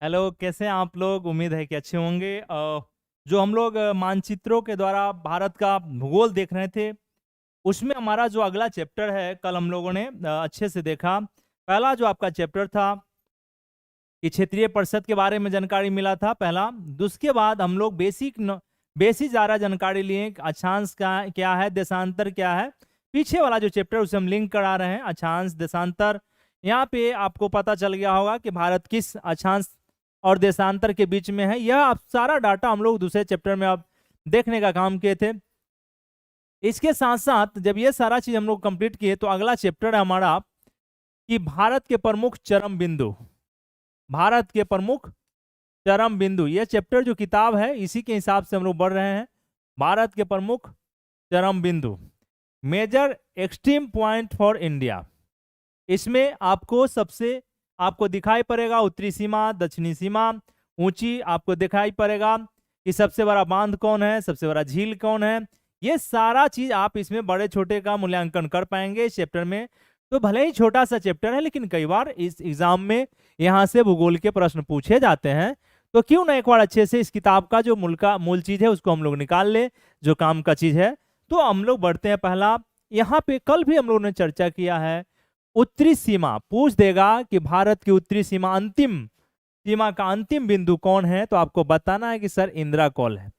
Hello, कैसे हैं आप लोग? उम्मीद है कि अच्छे होंगे। जो हम लोग मानचित्रों के द्वारा भारत का भूगोल देख रहे थे, उसमें हमारा जो अगला चैप्टर है, कल हम लोगों ने अच्छे से देखा। पहला जो आपका चैप्टर था कि क्षेत्रीय परिषद के बारे में जानकारी मिला था पहला। उसके बाद हम लोग बेसिक ज़्यादा जानकारी लिए। अक्षांश का क्या है, देशांतर क्या है। पीछे वाला जो चैप्टर उसे हम लिंक करा रहे हैं, अक्षांश देशांतर। यहाँ पे आपको पता चल गया होगा कि भारत किस अक्षांश और देशांतर के बीच में है। यह आप सारा डाटा हम लोग दूसरे चैप्टर में अब देखने का काम किए थे। इसके साथ साथ जब ये सारा चीज हम लोग कंप्लीट किए तो अगला चैप्टर है हमारा कि भारत के प्रमुख चरम बिंदु। भारत के प्रमुख चरम बिंदु, ये चैप्टर जो किताब है इसी के हिसाब से हम लोग बढ़ रहे हैं। भारत के प्रमुख चरम बिंदु, major extreme point for India. इसमें आपको दिखाई पड़ेगा उत्तरी सीमा, दक्षिणी सीमा, ऊंची आपको दिखाई पड़ेगा कि सबसे बड़ा बांध कौन है, सबसे बड़ा झील कौन है। ये सारा चीज आप इसमें बड़े छोटे का मूल्यांकन कर पाएंगे इस चैप्टर में। तो भले ही छोटा सा चैप्टर है, लेकिन कई बार इस एग्जाम में यहाँ से भूगोल के प्रश्न पूछे जाते हैं। तो क्यों ना एक बार अच्छे से इस किताब का जो मूल चीज है उसको हम लोग निकाल ले, जो काम का चीज है। तो हम लोग बढ़ते हैं पहला। यहाँ पे कल भी हम लोगों ने चर्चा किया है, उत्तरी सीमा पूछ देगा कि भारत की उत्तरी सीमा, अंतिम सीमा का अंतिम बिंदु कौन है, तो आपको बताना है कि सर इंदिरा कॉल है।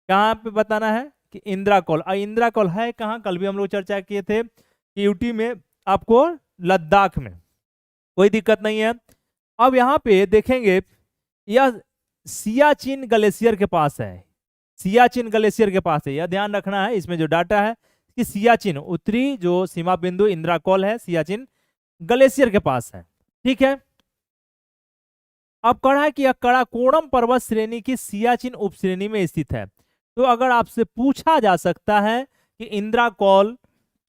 कहाँ पे बताना है कि इंदिरा कॉल। और इंदिरा कॉल है कहाँ? कल भी हम लोग चर्चा किए थे कि यूटी में, आपको लद्दाख में। कोई दिक्कत नहीं है। अब यहाँ पे देखेंगे, यह सियाचिन ग्लेशियर के पास है। सियाचिन ग्लेशियर के पास है, यह ध्यान रखना है। इसमें जो डाटा है कि सियाचिन, उत्तरी जो सीमा बिंदु इंदिरा कॉल है, सियाचिन ग्लेशियर के पास है। ठीक है। अब कड़ा है कि यह कराकोरम पर्वत श्रेणी की सियाचिन उप श्रेणी में स्थित है। तो अगर आपसे पूछा जा सकता है कि इंदिरा कॉल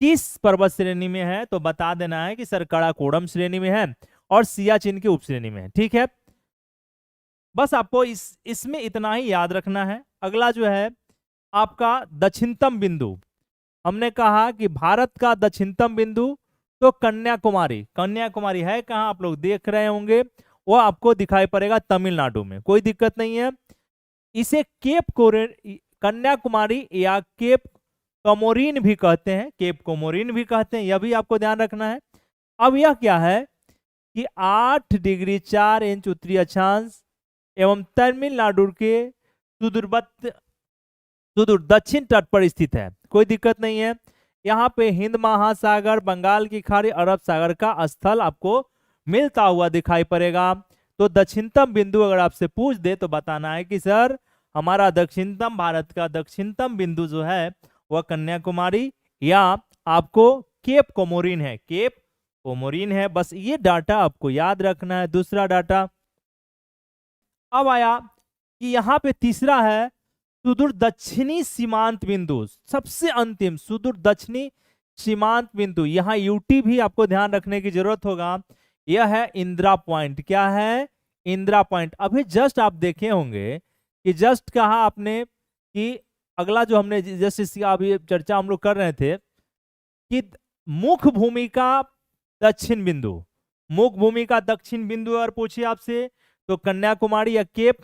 किस पर्वत श्रेणी में है, तो बता देना है कि सर कराकोरम श्रेणी में है और सियाचिन की उप श्रेणी में है। ठीक है, बस आपको इसमें इतना ही याद रखना है। अगला जो है आपका दक्षिणतम बिंदु। हमने कहा कि भारत का दक्षिणतम बिंदु तो कन्याकुमारी। कन्याकुमारी है कहाँ? आप लोग देख रहे होंगे, वो आपको दिखाई पड़ेगा तमिलनाडु में। कोई दिक्कत नहीं है। इसे कन्याकुमारी या केप कोमोरिन भी कहते हैं, केप कोमोरिन भी कहते हैं, यह भी आपको ध्यान रखना है। अब यह क्या है कि 8 डिग्री 4 इंच उत्तरी अक्षांश एवं तमिलनाडु के सुदूर दक्षिण तट पर स्थित है। कोई दिक्कत नहीं है। यहाँ पे हिंद महासागर, बंगाल की खाड़ी, अरब सागर का स्थल आपको मिलता हुआ दिखाई पड़ेगा। तो दक्षिणतम बिंदु अगर आपसे पूछ दे तो बताना है कि सर हमारा दक्षिणतम, भारत का दक्षिणतम बिंदु जो है वह कन्याकुमारी या आपको केप कोमोरिन है। केप कोमोरिन है। बस ये डाटा आपको याद रखना है। दूसरा डाटा अब आया कि यहाँ पे तीसरा है सुदूर दक्षिणी सीमांत बिंदु, सबसे अंतिम सुदूर दक्षिणी सीमांत बिंदु। यहाँ यूटी भी आपको ध्यान रखने की जरूरत होगा। यह है इंदिरा पॉइंट। क्या है? इंदिरा पॉइंट। अभी जस्ट आप देखे होंगे कि जस्ट कहा आपने कि अगला जो हमने जस्ट इसकी अभी चर्चा हम लोग कर रहे थे कि मुख्य भूमि का दक्षिण बिंदु, मुख्य भूमि का दक्षिण बिंदु अगर पूछे आपसे तो कन्याकुमारी या केप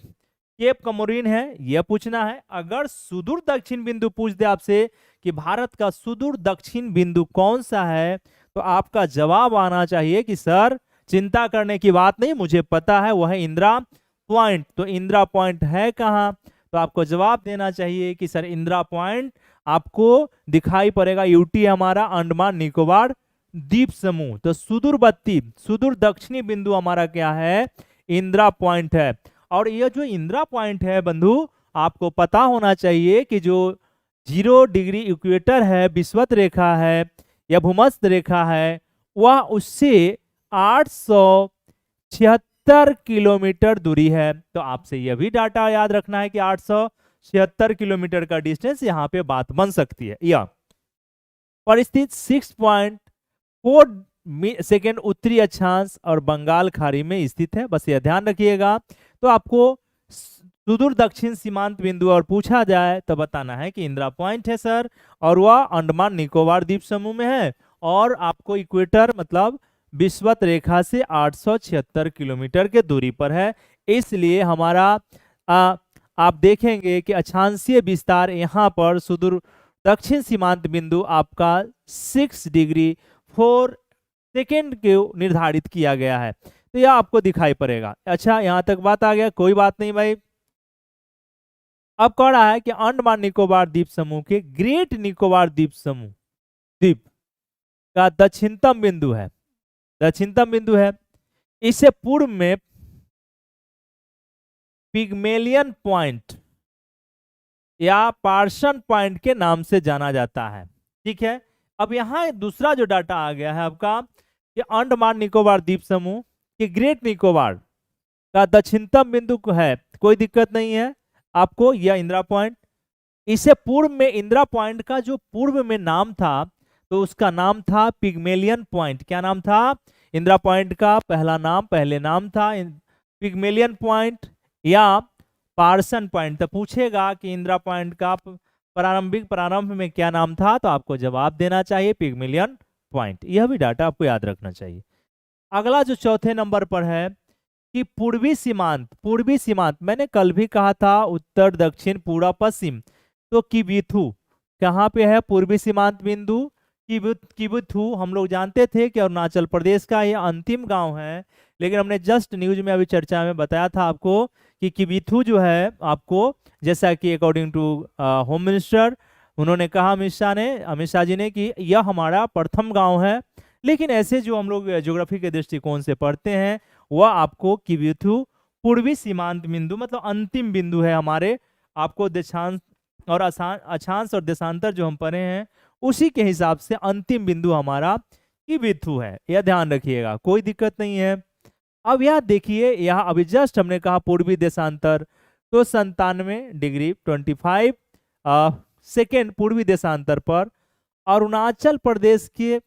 कोमोरिन है, यह पूछना है। अगर सुदूर दक्षिण बिंदु पूछ दे आपसे कि भारत का सुदूर दक्षिण बिंदु कौन सा है, तो आपका जवाब आना चाहिए कि सर चिंता करने की बात नहीं, मुझे पता है, वह है इंदिरा पॉइंट। तो इंदिरा पॉइंट है कहाँ? तो आपको जवाब देना चाहिए कि सर इंदिरा पॉइंट आपको दिखाई पड़ेगा यूटी, हमारा अंडमान निकोबार द्वीप समूह। तो सुदूर दक्षिणी बिंदु हमारा क्या है? इंदिरा पॉइंट है। और यह जो इंदिरा पॉइंट है बंधु, आपको पता होना चाहिए कि जो 0 डिग्री इक्वेटर है, विषुवत रेखा है या भूमध्य रेखा है, वह उससे 876 किलोमीटर दूरी है। तो आपसे यह भी डाटा याद रखना है कि 876 किलोमीटर का डिस्टेंस यहाँ पे बात बन सकती है। यह परिस्थित 6.4 सेकेंड उत्तरी अक्षांश और बंगाल खाड़ी में स्थित है। बस यह ध्यान रखिएगा। तो आपको सुदूर दक्षिण सीमांत बिंदु और पूछा जाए तो बताना है कि इंदिरा पॉइंट है सर, और वह अंडमान निकोबार द्वीप समूह में है, और आपको इक्वेटर मतलब विषुवत रेखा से 876 किलोमीटर के दूरी पर है। इसलिए हमारा आप देखेंगे कि अक्षांशीय विस्तार यहाँ पर सुदूर दक्षिण सीमांत बिंदु आपका 6 डिग्री 4 सेकेंड के निर्धारित किया गया है, तो यह आपको दिखाई पड़ेगा। अच्छा, यहाँ तक बात आ गया, कोई बात नहीं भाई। अब कह रहा है कि अंडमान निकोबार द्वीप समूह के ग्रेट निकोबार द्वीप समूह द्वीप का दक्षिणतम बिंदु है, दक्षिणतम बिंदु है, इससे पूर्व में पिग्मेलियन पॉइंट या पार्सन पॉइंट के नाम से जाना जाता है। ठीक है, अब यहाँ दूसरा जो डाटा आ गया है आपका कि अंडमान निकोबार द्वीप समूह के ग्रेट निकोबार का दक्षिणतम बिंदु है, कोई दिक्कत नहीं है आपको, यह इंदिरा पॉइंट। इससे पूर्व में इंदिरा पॉइंट का जो पूर्व में नाम था तो उसका नाम था पिग्मेलियन पॉइंट। क्या नाम था? इंदिरा पॉइंट का पहले नाम था पिग्मेलियन पॉइंट या पार्सन पॉइंट। तो पूछेगा कि इंदिरा पॉइंट का प्रारंभ में क्या नाम था, तो आपको जवाब देना चाहिए पिग्मेलियन पॉइंट। यह भी डाटा आपको याद रखना चाहिए। अगला जो चौथे नंबर पर है कि पूर्वी सीमांत मैंने कल भी कहा था उत्तर दक्षिण पूर्व पश्चिम, तो किबिथु कहाँ पे है? पूर्वी सीमांत बिंदु किबिथु हम लोग जानते थे कि अरुणाचल प्रदेश का ये अंतिम गांव है, लेकिन हमने जस्ट न्यूज में अभी चर्चा में बताया था आपको कि किबिथु जो है आपको, जैसा कि अकॉर्डिंग टू होम मिनिस्टर उन्होंने कहा अमित शाह जी ने कि यह हमारा प्रथम गांव है, लेकिन ऐसे जो हम लोग ज्योग्राफी के दृष्टिकोण से पढ़ते हैं वह आपको किबिथु पूर्वी सीमांत बिंदु मतलब अंतिम बिंदु है हमारे। आपको देशांश और अक्षांश और देशांतर जो हम पढ़े हैं उसी के हिसाब से अंतिम बिंदु हमारा किबिथु है, यह ध्यान रखिएगा, कोई दिक्कत नहीं है। अब यह देखिए, यह अभी जस्ट हमने कहा पूर्वी देशांतर, तो 97 डिग्री 25 सेकेंड पूर्वी देशांतर पर अरुणाचल प्रदेश के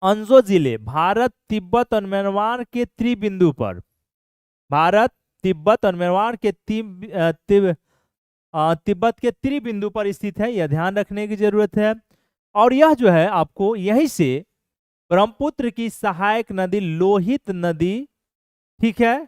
अंजो जिले भारत तिब्बत और म्यांमार के त्रिबिंदु पर, भारत तिब्बत और म्यांमार के तिब्बत के त्रिबिंदु पर स्थित है, यह ध्यान रखने की जरूरत है। और यह जो है आपको यहीं से ब्रह्मपुत्र की सहायक नदी लोहित नदी, ठीक है,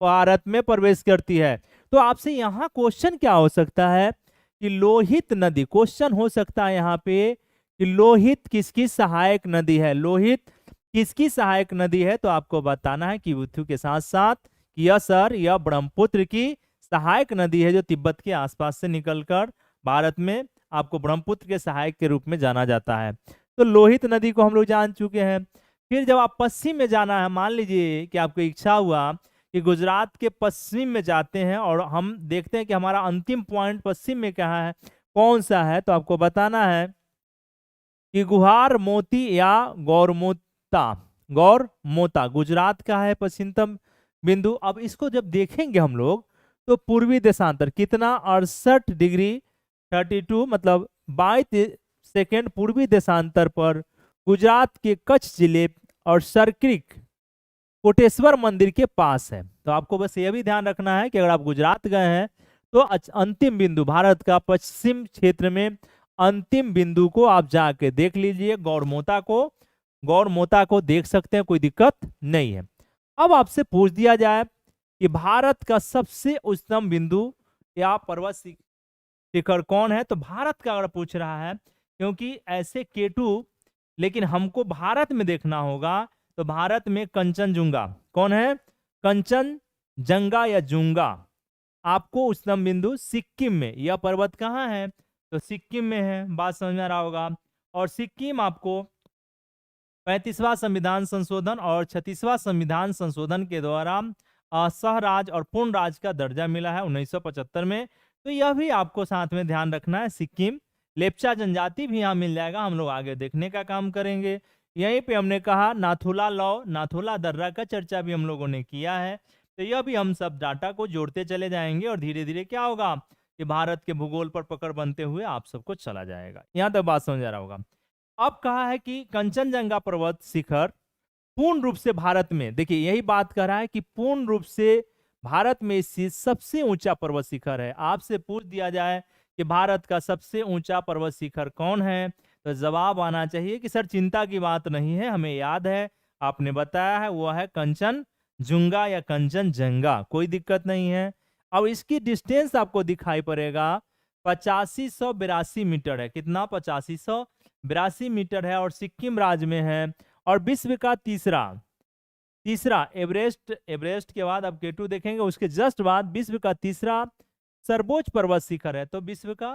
भारत में प्रवेश करती है। तो आपसे यहाँ क्वेश्चन क्या हो सकता है कि लोहित नदी, क्वेश्चन हो सकता है यहाँ पे कि लोहित किसकी सहायक नदी है, लोहित किसकी सहायक नदी है, तो आपको बताना है किबिथु के साथ साथ कि यह सर यह ब्रह्मपुत्र की सहायक नदी है जो तिब्बत के आसपास से निकलकर भारत में आपको ब्रह्मपुत्र के सहायक के रूप में जाना जाता है। तो लोहित नदी को हम लोग जान चुके हैं। फिर जब आप पश्चिम में जाना है, मान लीजिए कि आपको इच्छा हुआ कि गुजरात के पश्चिम में जाते हैं और हम देखते हैं कि हमारा अंतिम पॉइंट पश्चिम में कहाँ है, कौन सा है, तो आपको बताना है कि गुहार मोती या गौरमोता गुजरात का है पश्चिमतम बिंदु। अब इसको जब देखेंगे हम लोग तो पूर्वी देशांतर कितना 68 डिग्री 32 मतलब 22 सेकेंड पूर्वी देशांतर पर गुजरात के कच्छ जिले और सरक्रिक कोटेश्वर मंदिर के पास है। तो आपको बस ये भी ध्यान रखना है कि अगर आप गुजरात गए हैं तो अंतिम बिंदु भारत का पश्चिम क्षेत्र में अंतिम बिंदु को आप जाके देख लीजिए, गौरमोता को देख सकते हैं, कोई दिक्कत नहीं है। अब आपसे पूछ दिया जाए कि भारत का सबसे उच्चतम बिंदु या पर्वत शिखर कौन है, तो भारत का अगर पूछ रहा है, क्योंकि ऐसे केटू, लेकिन हमको भारत में देखना होगा, तो भारत में कंचनजुंगा कौन है, कंचनजंगा या जुंगा आपको उच्चतम बिंदु सिक्किम में, यह पर्वत कहाँ है, तो सिक्किम में है, बात समझ में आ रहा होगा। और सिक्किम आपको 35वां संविधान संशोधन और 36वां संविधान संशोधन के द्वारा सहराज और पूर्ण राज्य का दर्जा मिला है 1975 में। तो यह भी आपको साथ में ध्यान रखना है। सिक्किम लेप्चा जनजाति भी यहाँ मिल जाएगा, हम लोग आगे देखने का काम करेंगे। यहीं पे हमने कहा नाथुला लॉ, नाथुला दर्रा का चर्चा भी हम लोगों ने किया है। तो यह भी हम सब डाटा को जोड़ते चले जाएंगे और धीरे धीरे क्या होगा कि भारत के भूगोल पर पकड़ बनते हुए आप सबको चला जाएगा। यहाँ तक बात समझ आ रहा होगा। अब कहा है कि कंचनजंगा पर्वत शिखर पूर्ण रूप से भारत में, देखिए यही बात कर रहा है कि पूर्ण रूप से भारत में स्थित सबसे ऊंचा पर्वत शिखर है। आपसे पूछ दिया जाए कि भारत का सबसे ऊंचा पर्वत शिखर कौन है, तो जवाब आना चाहिए कि सर चिंता की बात नहीं है, हमें याद है, आपने बताया है, वो है कंचनजंगा जुंगा या कंचनजंगा, कोई दिक्कत नहीं है। अब इसकी डिस्टेंस आपको दिखाई पड़ेगा 8582 मीटर है। कितना? 8582 मीटर है और सिक्किम राज्य में है। और विश्व का तीसरा तीसरा एवरेस्ट, एवरेस्ट के बाद अब केटू देखेंगे, उसके जस्ट बाद विश्व का तीसरा सर्वोच्च पर्वत शिखर है। तो विश्व का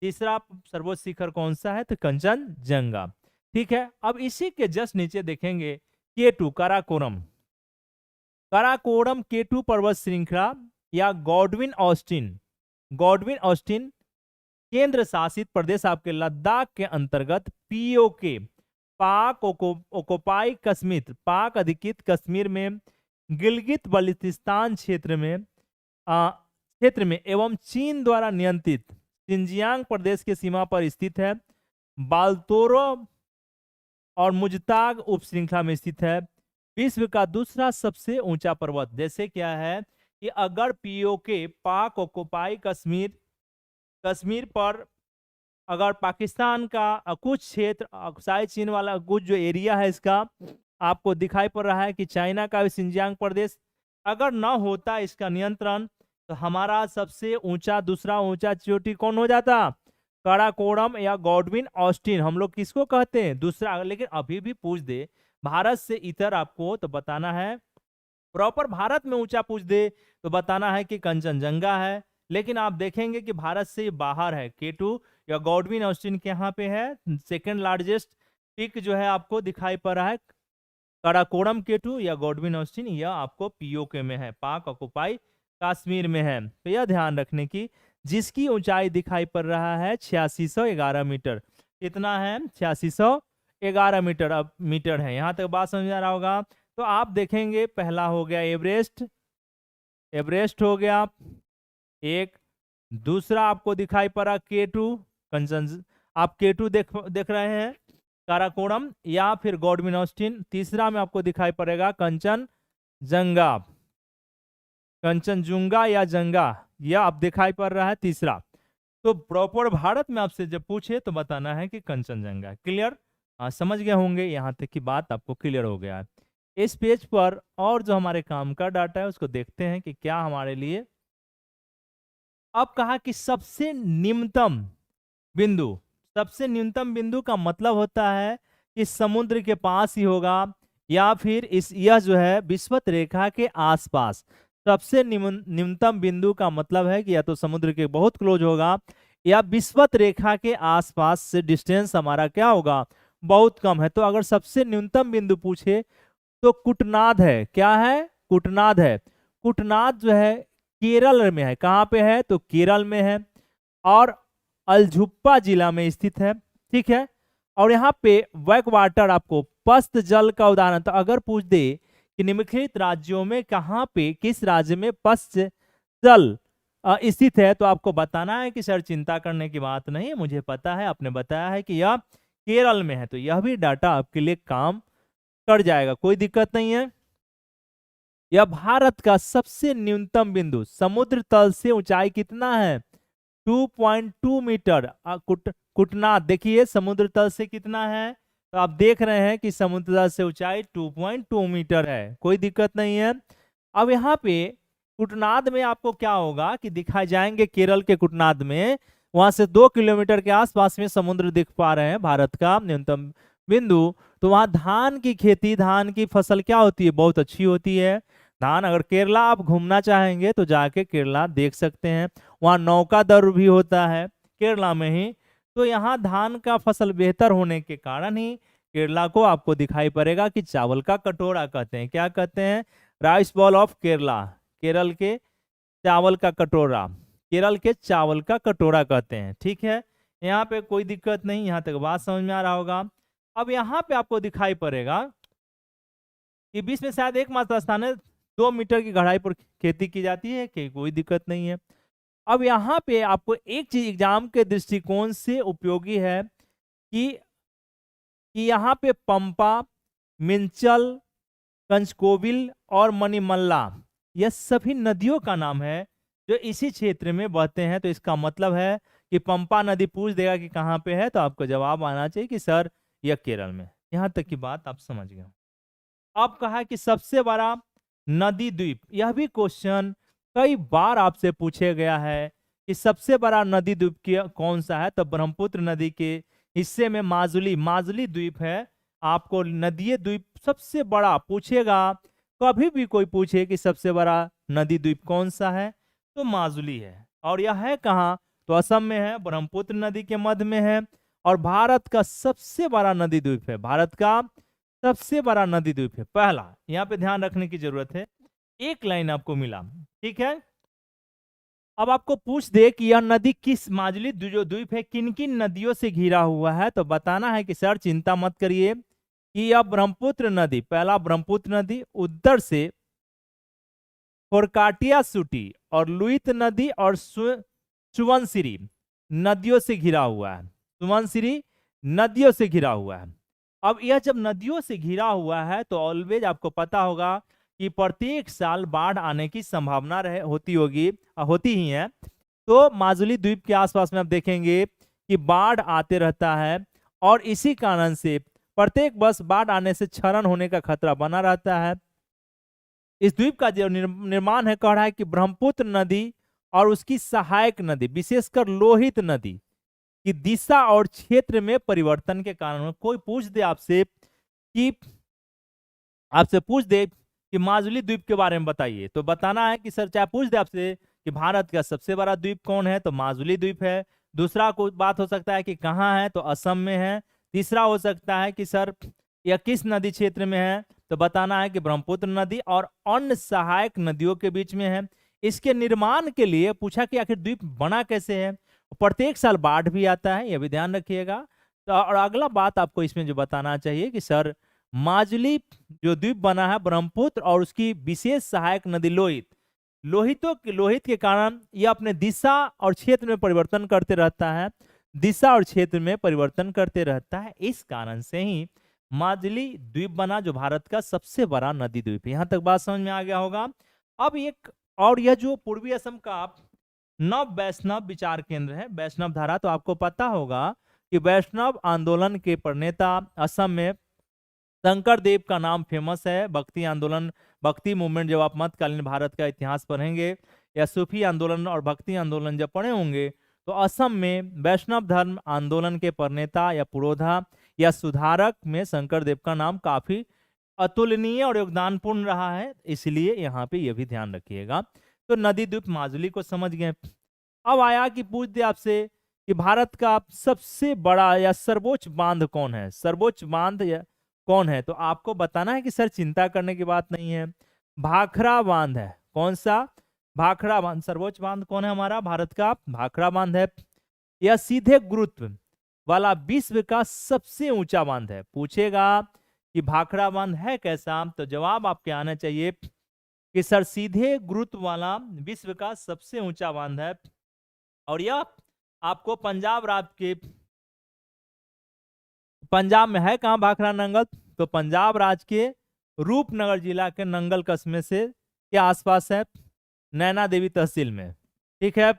तीसरा सर्वोच्च शिखर कौन सा है? तो कंचनजंगा। ठीक है, अब इसी के जस्ट नीचे देखेंगे केटू, काराकोरम। काराकोरम केटू पर्वत श्रृंखला या गॉडविन ऑस्टिन, गॉडविन ऑस्टिन केंद्र शासित प्रदेश आपके लद्दाख के अंतर्गत पीओके, पाक ओकोपाई कश्मीर, पाक अधिकृत कश्मीर में गिलगित बल्तिस्तान क्षेत्र में एवं चीन द्वारा नियंत्रित सिंजियांग प्रदेश की सीमा पर स्थित है। बाल्तोरो और मुजताग उप श्रृंखला में स्थित है। विश्व का दूसरा सबसे ऊंचा पर्वत। जैसे क्या है कि अगर पीओके, पाक ओकुपाई कश्मीर, कश्मीर पर अगर पाकिस्तान का कुछ क्षेत्र, शायद चीन वाला कुछ जो एरिया है इसका आपको दिखाई पड़ रहा है कि चाइना का भी सिंजियांग प्रदेश अगर ना होता इसका नियंत्रण, तो हमारा सबसे ऊंचा, दूसरा ऊंचा चोटी कौन हो जाता? काराकोरम या गॉडविन ऑस्टिन। हम लोग किसको कहते हैं? दूसरा। लेकिन अभी भी पूछ दे भारत से इतर आपको, तो बताना है प्रॉपर भारत में ऊंचा पूछ दे तो बताना है कि कंचनजंगा है। लेकिन आप देखेंगे कि भारत से बाहर है केटू या गॉडविन ऑस्टिन के यहाँ पे है। सेकंड लार्जेस्ट पिक जो है आपको दिखाई पड़ रहा है काराकोरम केटू या गॉडविन ऑस्टिन, यह आपको पीओके में है, पाक ऑक्युपाई कश्मीर में है। तो यह ध्यान रखने की, जिसकी ऊंचाई दिखाई पड़ रहा है 8611 मीटर। कितना है? 8611 मीटर। अब मीटर है, यहां तक बात समझ आ रहा होगा। तो आप देखेंगे पहला हो गया एवरेस्ट, एवरेस्ट हो गया एक। दूसरा आपको दिखाई पड़ा केटू, कंचन, आप केटू देख रहे हैं, काराकोरम या फिर गॉडविन ऑस्टिन। तीसरा में आपको दिखाई पड़ेगा कंचनजंगा, कंचनजुंगा या जंगा, यह आप दिखाई पड़ रहा है तीसरा। तो प्रॉपर भारत में आपसे जब पूछे तो बताना है कि कंचनजंगा। क्लियर? समझ गए होंगे, यहां तक की बात आपको क्लियर हो गया है। इस पेज पर और जो हमारे काम का डाटा है उसको देखते हैं कि क्या हमारे लिए। अब कहा कि सबसे निम्नतम बिंदु, सबसे न्यूनतम बिंदु का मतलब होता है कि समुद्र के पास ही होगा या फिर यह जो है विषुवत रेखा के आसपास। सबसे न्यूनतम बिंदु का मतलब है कि या तो समुद्र के बहुत क्लोज होगा या विषुवत रेखा के आसपास से डिस्टेंस हमारा क्या होगा? बहुत कम है। तो अगर सबसे न्यूनतम बिंदु पूछे तो कुटनाद है। क्या है? कुटनाद है। कुटनाद जो है केरल में है। कहाँ पे है? तो केरल में है और अलझुप्पा जिला में स्थित है। ठीक है, और यहाँ पे बैक वाटर आपको पस्त जल का उदाहरण, तो अगर पूछ दे कि निम्नलिखित राज्यों में कहाँ पे, किस राज्य में पस्त जल स्थित है, तो आपको बताना है कि सर चिंता करने की बात नहीं है, मुझे पता है, आपने बताया है कि यह केरल में है। तो यह भी डाटा आपके लिए काम कर जाएगा, कोई दिक्कत नहीं है। यह भारत का सबसे न्यूनतम बिंदु, समुद्र तल से ऊंचाई कितना है? 2.2 मीटर। कुटनाद देखिए समुद्र तल से कितना है, तो आप देख रहे हैं कि समुद्र तल से ऊंचाई 2.2 मीटर है, कोई दिक्कत नहीं है। अब यहाँ पे कुटनाद में आपको क्या होगा कि दिखाए जाएंगे केरल के कुटनाद में, वहां से 2 किलोमीटर के आसपास में समुद्र दिख पा रहे हैं, भारत का न्यूनतम बिंदु। तो वहां धान की खेती, धान की फसल क्या होती है? बहुत अच्छी होती है धान। अगर केरला आप घूमना चाहेंगे तो जाके केरला देख सकते हैं, वहाँ नौका दर भी होता है केरला में ही। तो यहाँ धान का फसल बेहतर होने के कारण ही केरला को आपको दिखाई पड़ेगा कि चावल का कटोरा कहते हैं। क्या कहते हैं? Rice ball of Kerala, Kerala के चावल का कटोरा, केरल के चावल का कटोरा कहते हैं। ठीक है, यहाँ पे कोई दिक्कत नहीं, यहाँ तक बात समझ में आ रहा होगा। अब यहाँ पे आपको दिखाई पड़ेगा कि बीच में शायद एकमात्र स्थान है 2 मीटर की गहराई पर खेती की जाती है, कि कोई दिक्कत नहीं है। अब यहाँ पे आपको एक चीज एग्जाम के दृष्टिकोण से उपयोगी है कि यहाँ पे पंपा, मिंचल, कंचकोविल और मणिमल्ला, यह सभी नदियों का नाम है जो इसी क्षेत्र में बहते हैं। तो इसका मतलब है कि पंपा नदी पूछ देगा कि कहाँ पे है, तो आपको जवाब आना चाहिए कि सर यह केरल में। यहाँ तक की बात आप समझ गए। अब कहा कि सबसे बड़ा नदी द्वीप। यह भी क्वेश्चन कई बार आपसे पूछे गया है कि सबसे बड़ा नदी द्वीप कौन सा है, तो ब्रह्मपुत्र नदी के हिस्से में माजुली द्वीप है। आपको नदीय द्वीप सबसे बड़ा पूछेगा, कभी भी कोई पूछे कि सबसे बड़ा नदी द्वीप कौन सा है, तो माजुली है। और यह है कहाँ, तो असम में है, ब्रह्मपुत्र नदी के मध्य में है, और भारत का सबसे बड़ा नदी द्वीप है। भारत का सबसे बड़ा नदी द्वीप है पहला, यहाँ पे ध्यान रखने की जरूरत है। एक लाइन आपको मिला, ठीक है। अब आपको पूछ दे कि यह नदी किस, माजुली जो द्वीप है किन किन नदियों से घिरा हुआ है, तो बताना है कि सर चिंता मत करिए कि यह ब्रह्मपुत्र नदी, पहला ब्रह्मपुत्र नदी, उधर से फोरकाटिया सुटी और लुइत नदी और सुवनसिरी नदियों से घिरा हुआ है। सुवनसिरी नदियों से घिरा हुआ है। अब यह जब नदियों से घिरा हुआ है तो ऑलवेज आपको पता होगा कि प्रत्येक साल बाढ़ आने की संभावना होती ही है। तो माजुली द्वीप के आसपास में आप देखेंगे कि बाढ़ आते रहता है, और इसी कारण से प्रत्येक वर्ष बाढ़ आने से क्षरण होने का खतरा बना रहता है। इस द्वीप का जो निर्माण है, कह रहा है कि ब्रह्मपुत्र नदी और उसकी सहायक नदी, विशेषकर लोहित नदी की दिशा और क्षेत्र में परिवर्तन के कारण, कोई पूछ दे आपसे कि माजुली द्वीप के बारे में बताइए, तो बताना है कि सर, चाहे पूछ दे आपसे कि भारत का सबसे बड़ा द्वीप कौन है, तो माजुली द्वीप है। दूसरा कोई बात हो सकता है कि कहाँ है, तो असम में है। तीसरा हो सकता है कि सर यह किस नदी क्षेत्र में है, तो बताना है कि ब्रह्मपुत्र नदी और अन्य सहायक नदियों के बीच में है। इसके निर्माण के लिए पूछा कि आखिर द्वीप बना कैसे है। प्रत्येक साल बाढ़ भी आता है, यह भी ध्यान रखिएगा। तो और अगला बात आपको इसमें जो बताना चाहिए कि सर माजुली जो द्वीप बना है ब्रह्मपुत्र और उसकी विशेष सहायक नदी लोहित के कारण यह अपने दिशा और क्षेत्र में परिवर्तन करते रहता है, दिशा और क्षेत्र में परिवर्तन करते रहता है। इस कारण से ही माजुली द्वीप बना, जो भारत का सबसे बड़ा नदी द्वीप है। यहां तक बात समझ में आ गया होगा। अब एक और, यह जो पूर्वी असम का नव वैष्णव विचार केंद्र है, वैष्णव धारा, तो आपको पता होगा कि वैष्णव आंदोलन के प्रणेता असम में शंकर देव का नाम फेमस है। भक्ति आंदोलन, भक्ति मूवमेंट, जब आप मध्यकालीन भारत का इतिहास पढ़ेंगे या सूफी आंदोलन और भक्ति आंदोलन जब पढ़े होंगे, तो असम में वैष्णव धर्म आंदोलन के प्रणेता या पुरोधा या सुधारक में शंकर देव का नाम काफी अतुलनीय और योगदानपूर्ण रहा है, इसलिए यहाँ पे यह भी ध्यान रखिएगा। तो नदी द्वीप माजुली को समझ गए। अब आया कि पूछ दे आपसे कि भारत का सबसे बड़ा या सर्वोच्च बांध कौन है, सर्वोच्च बांध या कौन है, तो आपको बताना है कि सर चिंता करने की बात नहीं है, भाखड़ा बांध है। कौन सा, भाखड़ा बांध। सर्वोच्च बांध कौन है हमारा, भारत का भाखड़ा बांध है। यह सीधे गुरुत्व वाला विश्व का सबसे ऊंचा बांध है। पूछेगा कि भाखड़ा बांध है कैसा, तो जवाब आपके आना चाहिए कि सर सीधे गुरुत्व वाला विश्व का सबसे ऊंचा बांध है। और यह आपको पंजाब राज्य के, पंजाब में है कहाँ भाखड़ा नंगल, तो पंजाब राज्य के रूपनगर जिला के नंगल कस्बे से के आसपास है, नैना देवी तहसील में, ठीक है।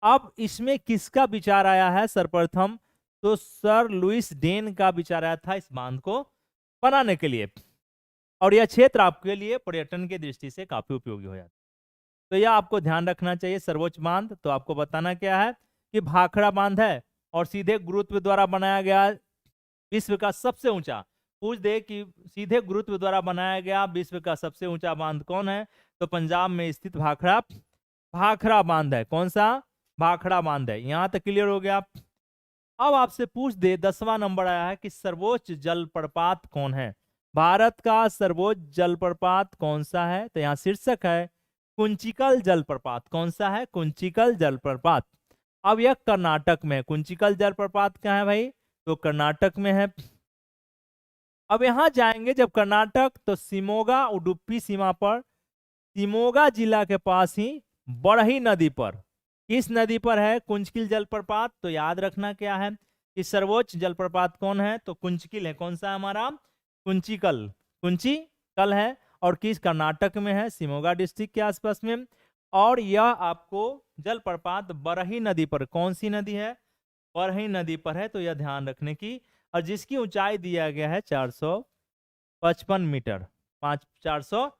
अब इसमें किसका विचार आया है सर्वप्रथम, तो सर लुइस डेन का विचार आया था इस बांध को बनाने के लिए, और यह क्षेत्र आपके लिए पर्यटन की दृष्टि से काफी उपयोगी हो जाता है। तो यह आपको ध्यान रखना चाहिए। सर्वोच्च बांध, तो आपको बताना क्या है कि भाखड़ा बांध है, और सीधे गुरुत्व द्वारा बनाया गया विश्व का सबसे ऊंचा। पूछ दे कि सीधे गुरुत्व द्वारा बनाया गया विश्व का सबसे ऊंचा बांध कौन है, तो पंजाब में स्थित भाखड़ा बांध है। कौन सा, भाखड़ा बांध है। यहां तक क्लियर हो गया। अब आपसे पूछ दे, 10वां नंबर आया है कि सर्वोच्च जलप्रपात कौन है, भारत का सर्वोच्च जलप्रपात कौन सा है, तो यहाँ शीर्षक है कुंचिकल जलप्रपात। कौन सा है, कुंचिकल जलप्रपात। अब यह कर्नाटक में, कुंचिकल जलप्रपात कहाँ है भाई, तो कर्नाटक में है। अब यहां जाएंगे जब कर्नाटक, तो शिमोगा उडुपी सीमा पर, शिमोगा जिला के पास ही बड़ही नदी पर, किस नदी पर है, कुंचिकल जलप्रपात। तो याद रखना क्या है कि सर्वोच्च जलप्रपात कौन है, तो कुंचिकल है। कौन सा है हमारा, कुंचिकल है, और किस, कर्नाटक में है, शिमोगा डिस्ट्रिक्ट के आसपास में। और यह आपको जलप्रपात बरही नदी पर, कौन सी नदी है, बरही नदी पर है, तो यह ध्यान रखने की, और जिसकी ऊंचाई दिया गया है 455 मीटर, 455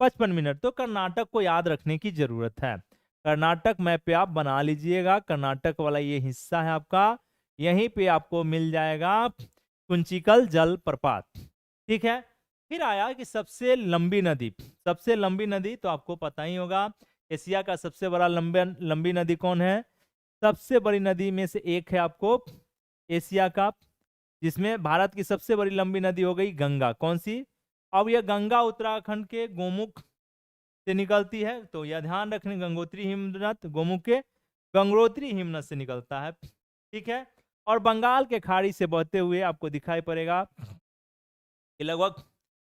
55 मिनट। तो कर्नाटक को याद रखने की जरूरत है। कर्नाटक मैप पे आप बना लीजिएगा। कर्नाटक वाला ये हिस्सा है आपका, यहीं पे आपको मिल जाएगा कुंचिकल जलप्रपात। ठीक है। फिर आया कि सबसे लंबी नदी। सबसे लंबी नदी तो आपको पता ही होगा, एशिया का सबसे बड़ा लंबी नदी कौन है? सबसे बड़ी नदी में से एक है आपको एशिया का, जिसमें भारत की सबसे बड़ी लंबी नदी हो गई गंगा। कौन सी? अब यह गंगा उत्तराखंड के गोमुख से निकलती है, तो यह ध्यान रखने, गंगोत्री हिमनद गोमुख के गंगोत्री हिमनद से निकलता है। ठीक है। और बंगाल के खाड़ी से बहते हुए आपको दिखाई पड़ेगा कि लगभग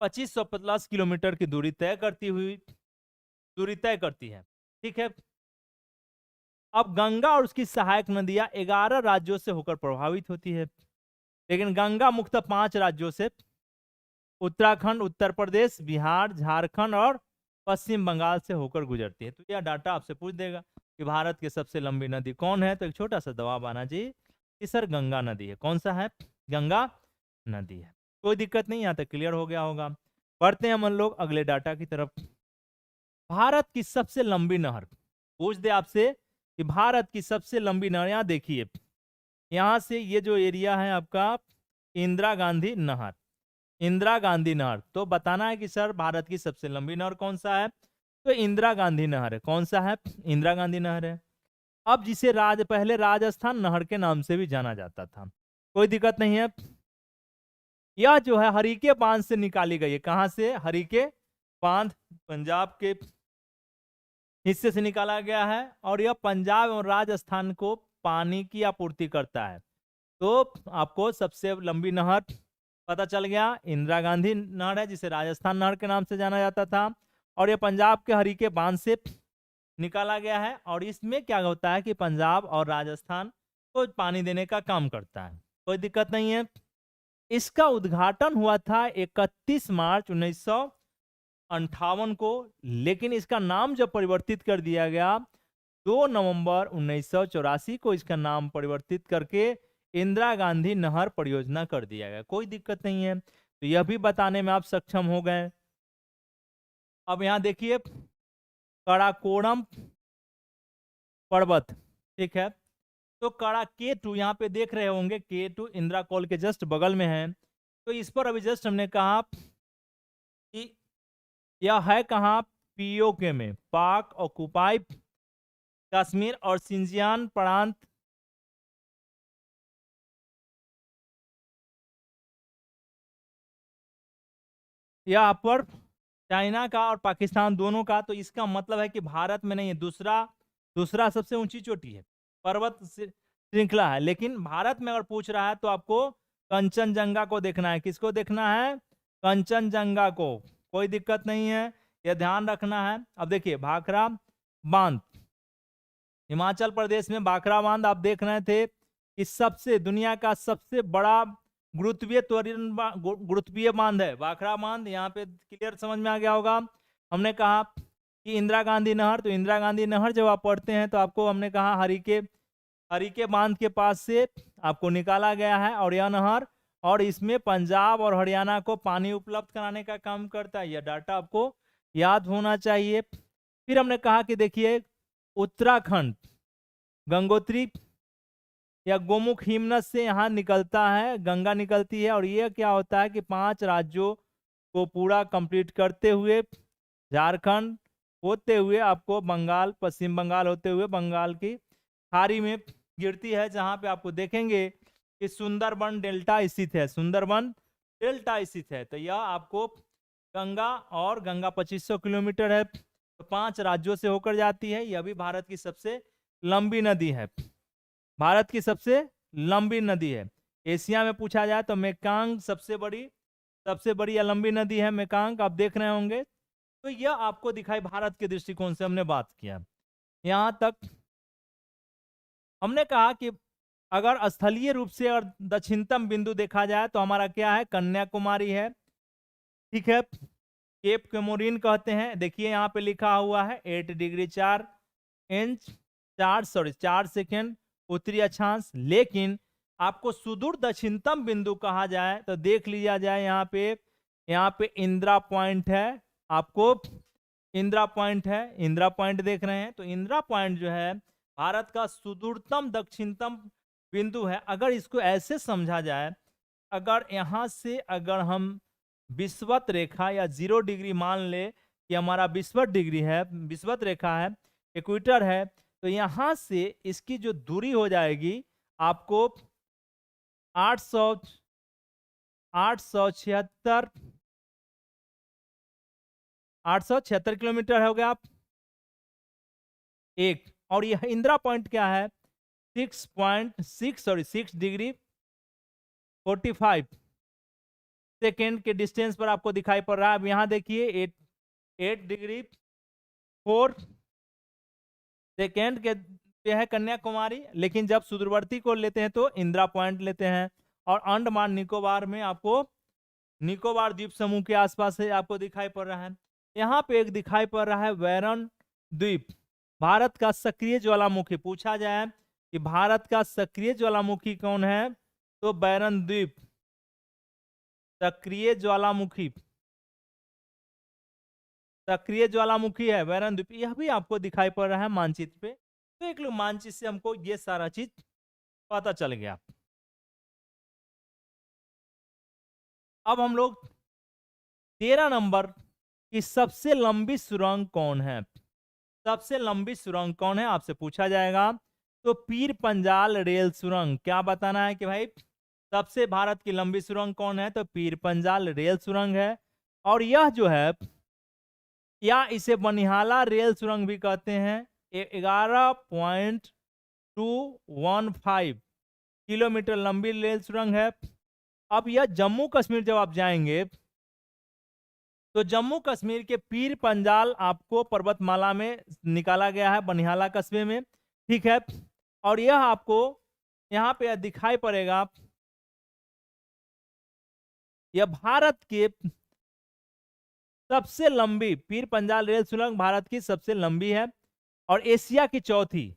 2500 प्लस किलोमीटर की दूरी तय करती है। ठीक है। अब गंगा और उसकी सहायक नदियां 11 राज्यों से होकर प्रभावित होती है, लेकिन गंगा मुख्यतः 5 राज्यों से, उत्तराखंड, उत्तर प्रदेश, बिहार, झारखंड और पश्चिम बंगाल से होकर गुजरती है। तो यह डाटा आपसे पूछ देगा कि भारत की सबसे लंबी नदी कौन है, तो एक छोटा सा जवाब आना चाहिए कि सर गंगा नदी है। कौन सा है? गंगा नदी है। कोई दिक्कत नहीं, यहाँ तक क्लियर हो गया होगा। बढ़ते हैं हम लोग अगले डाटा की तरफ। भारत की सबसे लंबी नहर पूछ दे आपसे कि भारत की सबसे लंबी नहर, यहाँ देखिए, यहाँ से ये जो एरिया है आपका इंदिरा गांधी नहर, इंदिरा गांधी नहर, तो बताना है कि सर भारत की सबसे लंबी नहर कौन सा है, तो इंदिरा गांधी नहर है। कौन सा है? इंदिरा गांधी नहर है। अब जिसे पहले राजस्थान नहर के नाम से भी जाना जाता था, कोई दिक्कत नहीं है। यह जो है हरीके बांध से निकाली गई है। कहां से? हरीके बांध, पंजाब के हिस्से से निकाला गया है, और यह पंजाब और राजस्थान को पानी की आपूर्ति करता है। तो आपको सबसे लंबी नहर पता चल गया, इंदिरा गांधी नहर है, जिसे राजस्थान नहर के नाम से जाना जाता था, और यह पंजाब के हरीके बांध से निकाला गया है। और इसमें क्या होता है कि पंजाब और राजस्थान को पानी देने का काम करता है। कोई दिक्कत नहीं है। इसका उद्घाटन हुआ था 31 मार्च 1958 को, लेकिन इसका नाम जब परिवर्तित कर दिया गया 2 नवंबर 1984 को, इसका नाम परिवर्तित करके इंदिरा गांधी नहर परियोजना कर दिया गया। कोई दिक्कत नहीं है। तो यह भी बताने में आप सक्षम हो गए। अब यहां देखिए कराकोरम पर्वत। ठीक है। तो कड़ा K2 यहाँ पे देख रहे होंगे, K2 इंदिरा कॉल के जस्ट बगल में है। तो इस पर अभी जस्ट हमने कहा कि यह है कहाँ? POK में, पाक ऑक्युपाइड कश्मीर और सिंजियान प्रांत यहाँ पर चाइना का और पाकिस्तान दोनों का। तो इसका मतलब है कि भारत में नहीं है, दूसरा सबसे ऊंची चोटी है, पर्वत श्रृंखला है। लेकिन भारत में अगर पूछ रहा है तो आपको कंचनजंगा को देखना है। किसको देखना है? कंचनजंगा को। कोई दिक्कत नहीं है, यह ध्यान रखना है। अब देखिए भाखड़ा बांध, हिमाचल प्रदेश में भाखड़ा बांध आप देख रहे थे कि सबसे दुनिया का सबसे बड़ा गुरुत्वीय बांध है भाखड़ा बांध। यहाँ पे क्लियर समझ में आ गया होगा। हमने कहा कि इंदिरा गांधी नहर, तो इंदिरा गांधी नहर जब आप पढ़ते हैं तो आपको हमने कहा हरीके बांध के पास से आपको निकाला गया है, और यह नहर, और इसमें पंजाब और हरियाणा को पानी उपलब्ध कराने का काम करता है। यह डाटा आपको याद होना चाहिए। फिर हमने कहा कि देखिए उत्तराखंड गंगोत्री या गोमुख हिमनद से यहाँ निकलता है, गंगा निकलती है, और ये क्या होता है कि 5 राज्यों को पूरा कंप्लीट करते हुए झारखंड होते हुए आपको बंगाल, पश्चिम बंगाल होते हुए बंगाल की खाड़ी में गिरती है, जहां पे आपको देखेंगे कि सुंदरबन डेल्टा स्थित है। सुंदरबन डेल्टा स्थित है। तो यह आपको गंगा, और गंगा 2500 किलोमीटर है, तो 5 राज्यों से होकर जाती है। यह भी भारत की सबसे लंबी नदी है। भारत की सबसे लंबी नदी है। एशिया में पूछा जाए तो मेकांग सबसे बड़ी या लंबी नदी है, मेकांग आप देख रहे होंगे। तो यह आपको दिखाई, भारत के दृष्टिकोण से हमने बात किया। यहां तक हमने कहा कि अगर स्थलीय रूप से और दक्षिणतम बिंदु देखा जाए तो हमारा क्या है? कन्याकुमारी है। ठीक है। केप कोमोरिन कहते हैं। देखिए यहाँ पे लिखा हुआ है 8 डिग्री 4 इंच 4 सेकेंड उत्तरी अक्षांश। लेकिन आपको सुदूर दक्षिणतम बिंदु कहा जाए तो देख लिया जाए, यहाँ पे इंदिरा पॉइंट है, आपको इंदिरा पॉइंट है, इंदिरा पॉइंट देख रहे हैं। तो इंदिरा पॉइंट जो है भारत का सुदूरतम दक्षिणतम बिंदु है। अगर इसको ऐसे समझा जाए, अगर यहाँ से अगर हम विषुवत रेखा या 0 डिग्री मान ले कि हमारा विषुवत डिग्री है, विषुवत रेखा है, इक्वेटर है, तो यहाँ से इसकी जो दूरी हो जाएगी आपको 876 876 किलोमीटर हो गया आप एक। और यह इंदिरा पॉइंट क्या है 6 डिग्री 45 सेकेंड के डिस्टेंस पर आपको दिखाई पड़ रहा है। अब यहाँ देखिए 8 डिग्री 4 सेकेंड के पे है कन्याकुमारी, लेकिन जब सुदूरवर्ती को लेते हैं तो इंदिरा पॉइंट लेते हैं। और अंडमान निकोबार में आपको निकोबार द्वीप समूह के आसपास से आपको दिखाई पड़ रहा है। यहाँ पे एक दिखाई पड़ रहा है बैरन द्वीप, भारत का सक्रिय ज्वालामुखी। पूछा जाए कि भारत का सक्रिय ज्वालामुखी कौन है, तो बैरन द्वीप सक्रिय ज्वालामुखी, सक्रिय ज्वालामुखी है बैरन द्वीप। यह भी आपको दिखाई पड़ रहा है मानचित्र पे। तो एक लोग मानचित्र से हमको ये सारा चीज पता चल गया। अब हम लोग 13 नंबर की सबसे लंबी सुरंग कौन है, सबसे लंबी सुरंग कौन है आपसे पूछा जाएगा। तो पीर पंजाल रेल सुरंग, क्या बताना है कि भाई सबसे भारत की लंबी सुरंग कौन है, तो पीर पंजाल रेल सुरंग है। और यह जो है, या इसे बनिहाला रेल सुरंग भी कहते हैं, 11.215 किलोमीटर लंबी रेल सुरंग है। अब यह जम्मू कश्मीर जब आप जाएंगे तो जम्मू कश्मीर के पीर पंजाल आपको पर्वतमाला में निकाला गया है, बनिहाला कस्बे में, ठीक है। और यह आपको यहाँ पे दिखाई पड़ेगा, यह भारत के सबसे लंबी पीर पंजाल रेल सुरंग भारत की सबसे लंबी है और एशिया की चौथी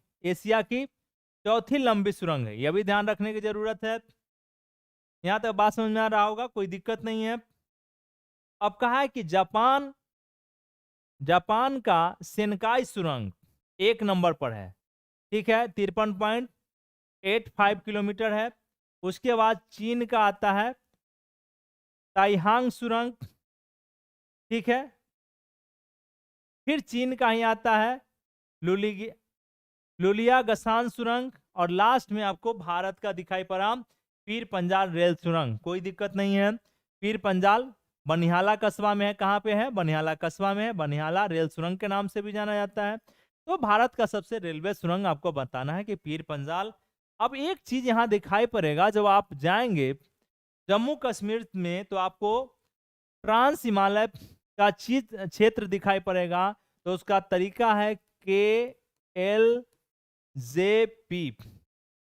लंबी सुरंग है। यह भी ध्यान रखने की जरूरत है। यहां तक बात समझ में आ रहा होगा, कोई दिक्कत नहीं है। अब कहा है कि जापान का सेनकाई सुरंग 1 नंबर पर है, ठीक है, 53.85 किलोमीटर है। उसके बाद चीन का आता है ताइहांग सुरंग, ठीक है। फिर चीन का ही आता है लुलियागसान सुरंग, और लास्ट में आपको भारत का दिखाई पड़ा पीर पंजाल रेल सुरंग। कोई दिक्कत नहीं है। पीर पंजाल बनिहाला कस्बा में है। कहाँ पे है, बनिहाला कस्बा में है। बनिहाला रेल सुरंग के नाम से भी जाना जाता है। तो भारत का सबसे रेलवे सुरंग आपको बताना है कि पीर पंजाल। अब एक चीज यहाँ दिखाई पड़ेगा, जब आप जाएंगे जम्मू कश्मीर में तो आपको ट्रांस हिमालय का क्षेत्र दिखाई पड़ेगा। तो उसका तरीका है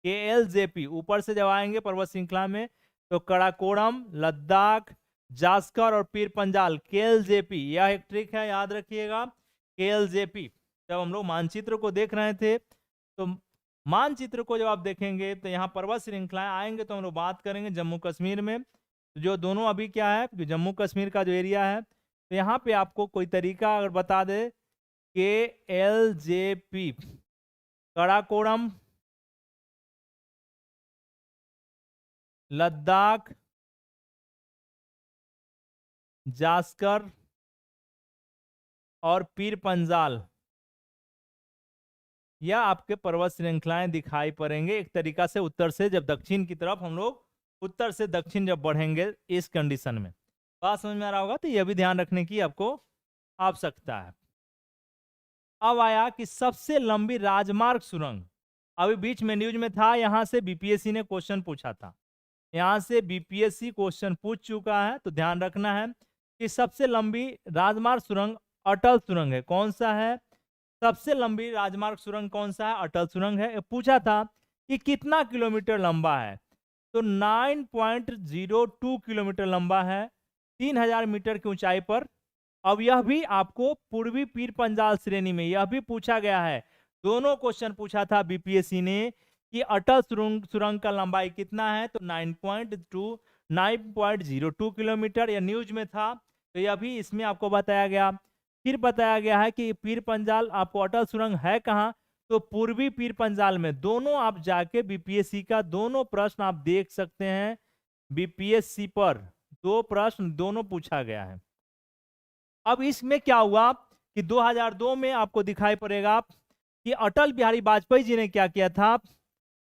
KLJP। ऊपर से जब आएंगे पर्वत श्रृंखला में तो कराकोरम, लद्दाख, जास्कर और पीर पंजाल, KLJP। यह एक ट्रिक है, याद रखिएगा, KLJP। जब हम लोग मानचित्र को देख रहे थे तो मानचित्र को जब आप देखेंगे तो यहाँ पर्वत श्रृंखलाएं आएंगे तो हम लोग बात करेंगे जम्मू कश्मीर में। जो दोनों अभी क्या है, जो जम्मू कश्मीर का जो एरिया है, तो यहाँ पे आपको कोई तरीका अगर बता दे, KLJP, कराकोरम, लद्दाख, जास्कर और पीर पंजाल, यह आपके पर्वत श्रृंखलाएं दिखाई पड़ेंगे एक तरीका से उत्तर से। जब दक्षिण की तरफ हम लोग उत्तर से दक्षिण जब बढ़ेंगे इस कंडीशन में, बात समझ में आ रहा होगा। तो यह भी ध्यान रखने की आपको आवश्यकता है। अब आया कि सबसे लंबी राजमार्ग सुरंग। अभी बीच में न्यूज में था, यहां से बीपीएससी ने क्वेश्चन पूछा था, यहां से बीपीएससी क्वेश्चन पूछ चुका है। तो ध्यान रखना है कि सबसे लंबी राजमार्ग सुरंग अटल सुरंग है। कौन सा है सबसे लंबी राजमार्ग सुरंग, कौन सा है, अटल सुरंग है। पूछा था कि कितना किलोमीटर लंबा है, तो 9.02 किलोमीटर लंबा है, 3000 मीटर की ऊंचाई पर। अब यह भी आपको पूर्वी पीर पंजाल श्रेणी में यह भी पूछा गया है। दोनों क्वेश्चन पूछा था बीपीएससी ने कि अटल सुरंग का लंबाई कितना है, तो 9.02 किलोमीटर, यह न्यूज में था। तो यह भी इसमें आपको बताया गया। फिर बताया गया है कि पीर पंजाल आपको अटल सुरंग है कहाँ, तो पूर्वी पीर पंजाल में। दोनों आप जाके बीपीएससी का दोनों प्रश्न आप देख सकते हैं, बीपीएससी पर 2 प्रश्न दोनों पूछा गया है। अब इसमें क्या हुआ कि 2002 में आपको दिखाई पड़ेगा कि अटल बिहारी वाजपेयी जी ने क्या किया था,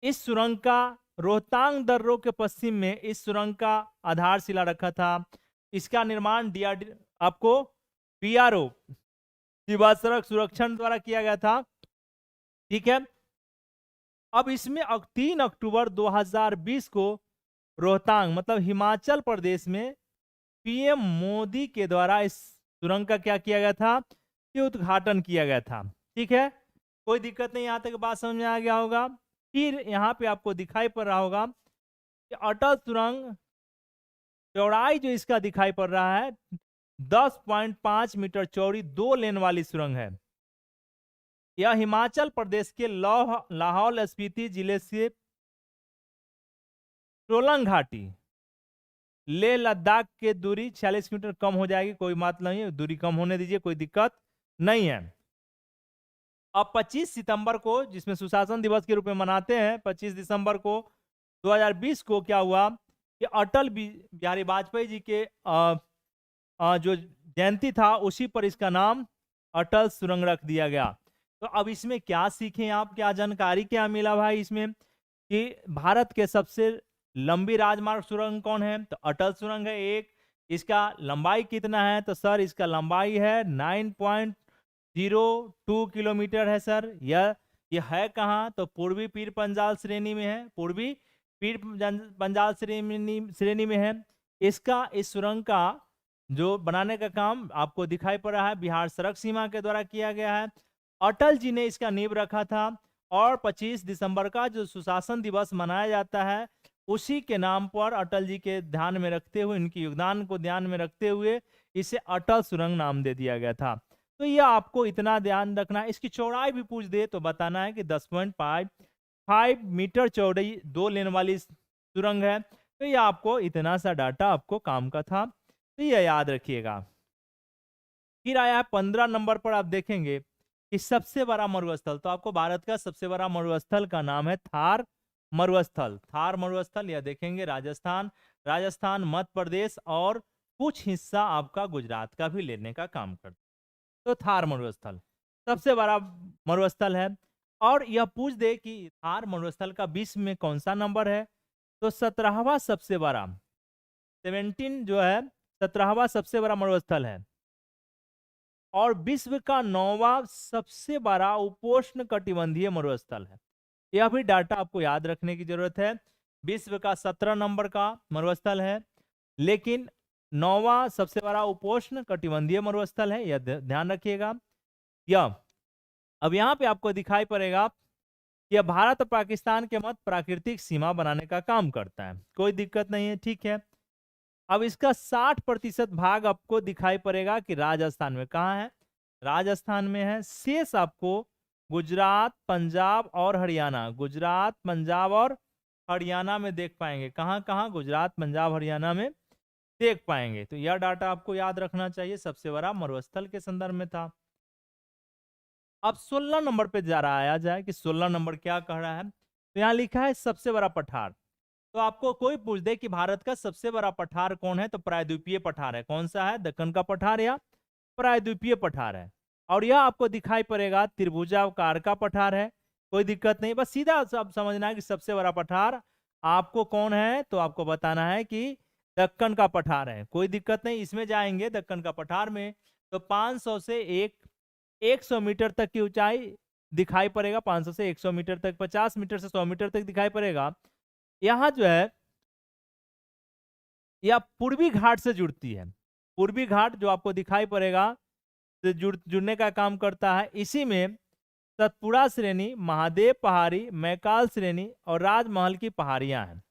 इस सुरंग का रोहतांग दर्रों के पश्चिम में इस सुरंग का आधारशिला रखा था। इसका निर्माण डीआरडी आपको पीआरओ सीमा सड़क सुरक्षण द्वारा किया गया था, ठीक है। अब इसमें 3 अक्टूबर 2020 को रोहतांग मतलब हिमाचल प्रदेश में पीएम मोदी के द्वारा इस सुरंग का क्या किया गया था, ये उद्घाटन किया गया था, ठीक है। कोई दिक्कत नहीं, यहां तक बात समझ में आ गया होगा। फिर यहाँ पे आपको दिखाई पड़ रहा होगा कि अटल सुरंग चौड़ाई जो इसका दिखाई पड़ रहा है 10.5 मीटर चौड़ी 2 लेन वाली सुरंग है। यह हिमाचल प्रदेश के लाहौल स्पीति जिले से सोलंग घाटी लेह लद्दाख के दूरी 46 मीटर कम हो जाएगी, कोई बात नहीं है, दूरी कम होने दीजिए, कोई दिक्कत नहीं है। अब 25 सितंबर को, जिसमें सुशासन दिवस के रूप में मनाते हैं, 25 दिसंबर को 2020 को क्या हुआ कि अटल बिहारी वाजपेयी जी के जो जयंती था उसी पर इसका नाम अटल सुरंग रख दिया गया। तो अब इसमें क्या सीखें आप, क्या जानकारी क्या मिला भाई इसमें, कि भारत के सबसे लंबी राजमार्ग सुरंग कौन है, तो अटल सुरंग है एक। इसका लंबाई कितना है, तो सर इसका लंबाई है 9.02 किलोमीटर है सर। यह है कहाँ, तो पूर्वी पीर पंजाल श्रेणी में है, पूर्वी पीर पंजाल श्रेणी में है। इसका इस सुरंग का जो बनाने का काम आपको दिखाई पड़ रहा है बिहार सड़क सीमा के द्वारा किया गया है। अटल जी ने इसका नींव रखा था और 25 दिसंबर का जो सुशासन दिवस मनाया जाता है उसी के नाम पर अटल जी के ध्यान में रखते हुए, इनके योगदान को ध्यान में रखते हुए इसे अटल सुरंग नाम दे दिया गया था। तो यह आपको इतना ध्यान रखना है। इसकी चौड़ाई भी पूछ दे तो बताना है कि 10.5 मीटर चौड़ाई 2 लेन वाली सुरंग है। तो यह आपको इतना सा डाटा आपको काम का था, तो यह याद रखिएगा। फिर आया है 15 नंबर पर, आप देखेंगे कि सबसे बड़ा मरुस्थल, तो आपको भारत का सबसे बड़ा मरुस्थल का नाम है थार मरुस्थल। थार मरुस्थल यह देखेंगे राजस्थान मध्य प्रदेश और कुछ हिस्सा आपका गुजरात का भी लेने का काम करता है। तो थार मरुस्थल सबसे बड़ा मरुस्थल है। और यह पूछ दे कि थार मरुस्थल का विश्व में कौन सा नंबर है, तो 17वां सबसे बड़ा, 17 जो है 17वां सबसे बड़ा मरुस्थल है और विश्व का 9वां सबसे बड़ा उपोष्ण कटिबंधीय मरुस्थल है। यह भी डाटा आपको याद रखने की जरूरत है। विश्व का 17 नंबर का मरुस्थल है, लेकिन 9वां सबसे बड़ा उपोष्ण कटिबंधीय मरुस्थल है, यह ध्यान रखिएगा। यह अब यहाँ पे आपको दिखाई पड़ेगा, यह भारत और पाकिस्तान के मध्य प्राकृतिक सीमा बनाने का काम करता है, कोई दिक्कत नहीं है, ठीक है। अब इसका 60% भाग आपको दिखाई पड़ेगा कि राजस्थान में, कहाँ है, राजस्थान में है। शेष आपको गुजरात, पंजाब और हरियाणा, गुजरात, पंजाब और हरियाणा में देख पाएंगे। कहाँ कहाँ, गुजरात, पंजाब, हरियाणा में देख पाएंगे। तो यह डाटा आपको याद रखना चाहिए, सबसे बड़ा मरुस्थल के संदर्भ में था। अब 16 नंबर पे जा रहा आया जाए कि 16 नंबर क्या कह रहा है, तो यहाँ लिखा है सबसे बड़ा पठार। तो आपको कोई पूछ दे कि भारत का सबसे बड़ा पठार कौन है, तो प्रायद्वीपीय पठार है। कौन सा है, दक्कन का पठार या प्रायद्वीपीय पठार है। और यह आपको दिखाई पड़ेगा त्रिभुजाकार का पठार है, कोई दिक्कत नहीं, बस सीधा सब समझना है कि सबसे बड़ा पठार आपको कौन है, तो आपको बताना है कि दक्कन का पठार है, कोई दिक्कत नहीं। इसमें जाएंगे दक्कन का पठार में तो 500 से 100 मीटर तक की ऊंचाई दिखाई पड़ेगा, 500 से 100 मीटर तक, 50 मीटर से 100 मीटर तक दिखाई पड़ेगा। यहाँ जो है यह पूर्वी घाट से जुड़ती है, पूर्वी घाट जो आपको दिखाई पड़ेगा से जुड़ने का काम करता है। इसी में सतपुड़ा श्रेणी, महादेव पहाड़ी, मैकाल श्रेणी और राजमहल की पहाड़ियां हैं।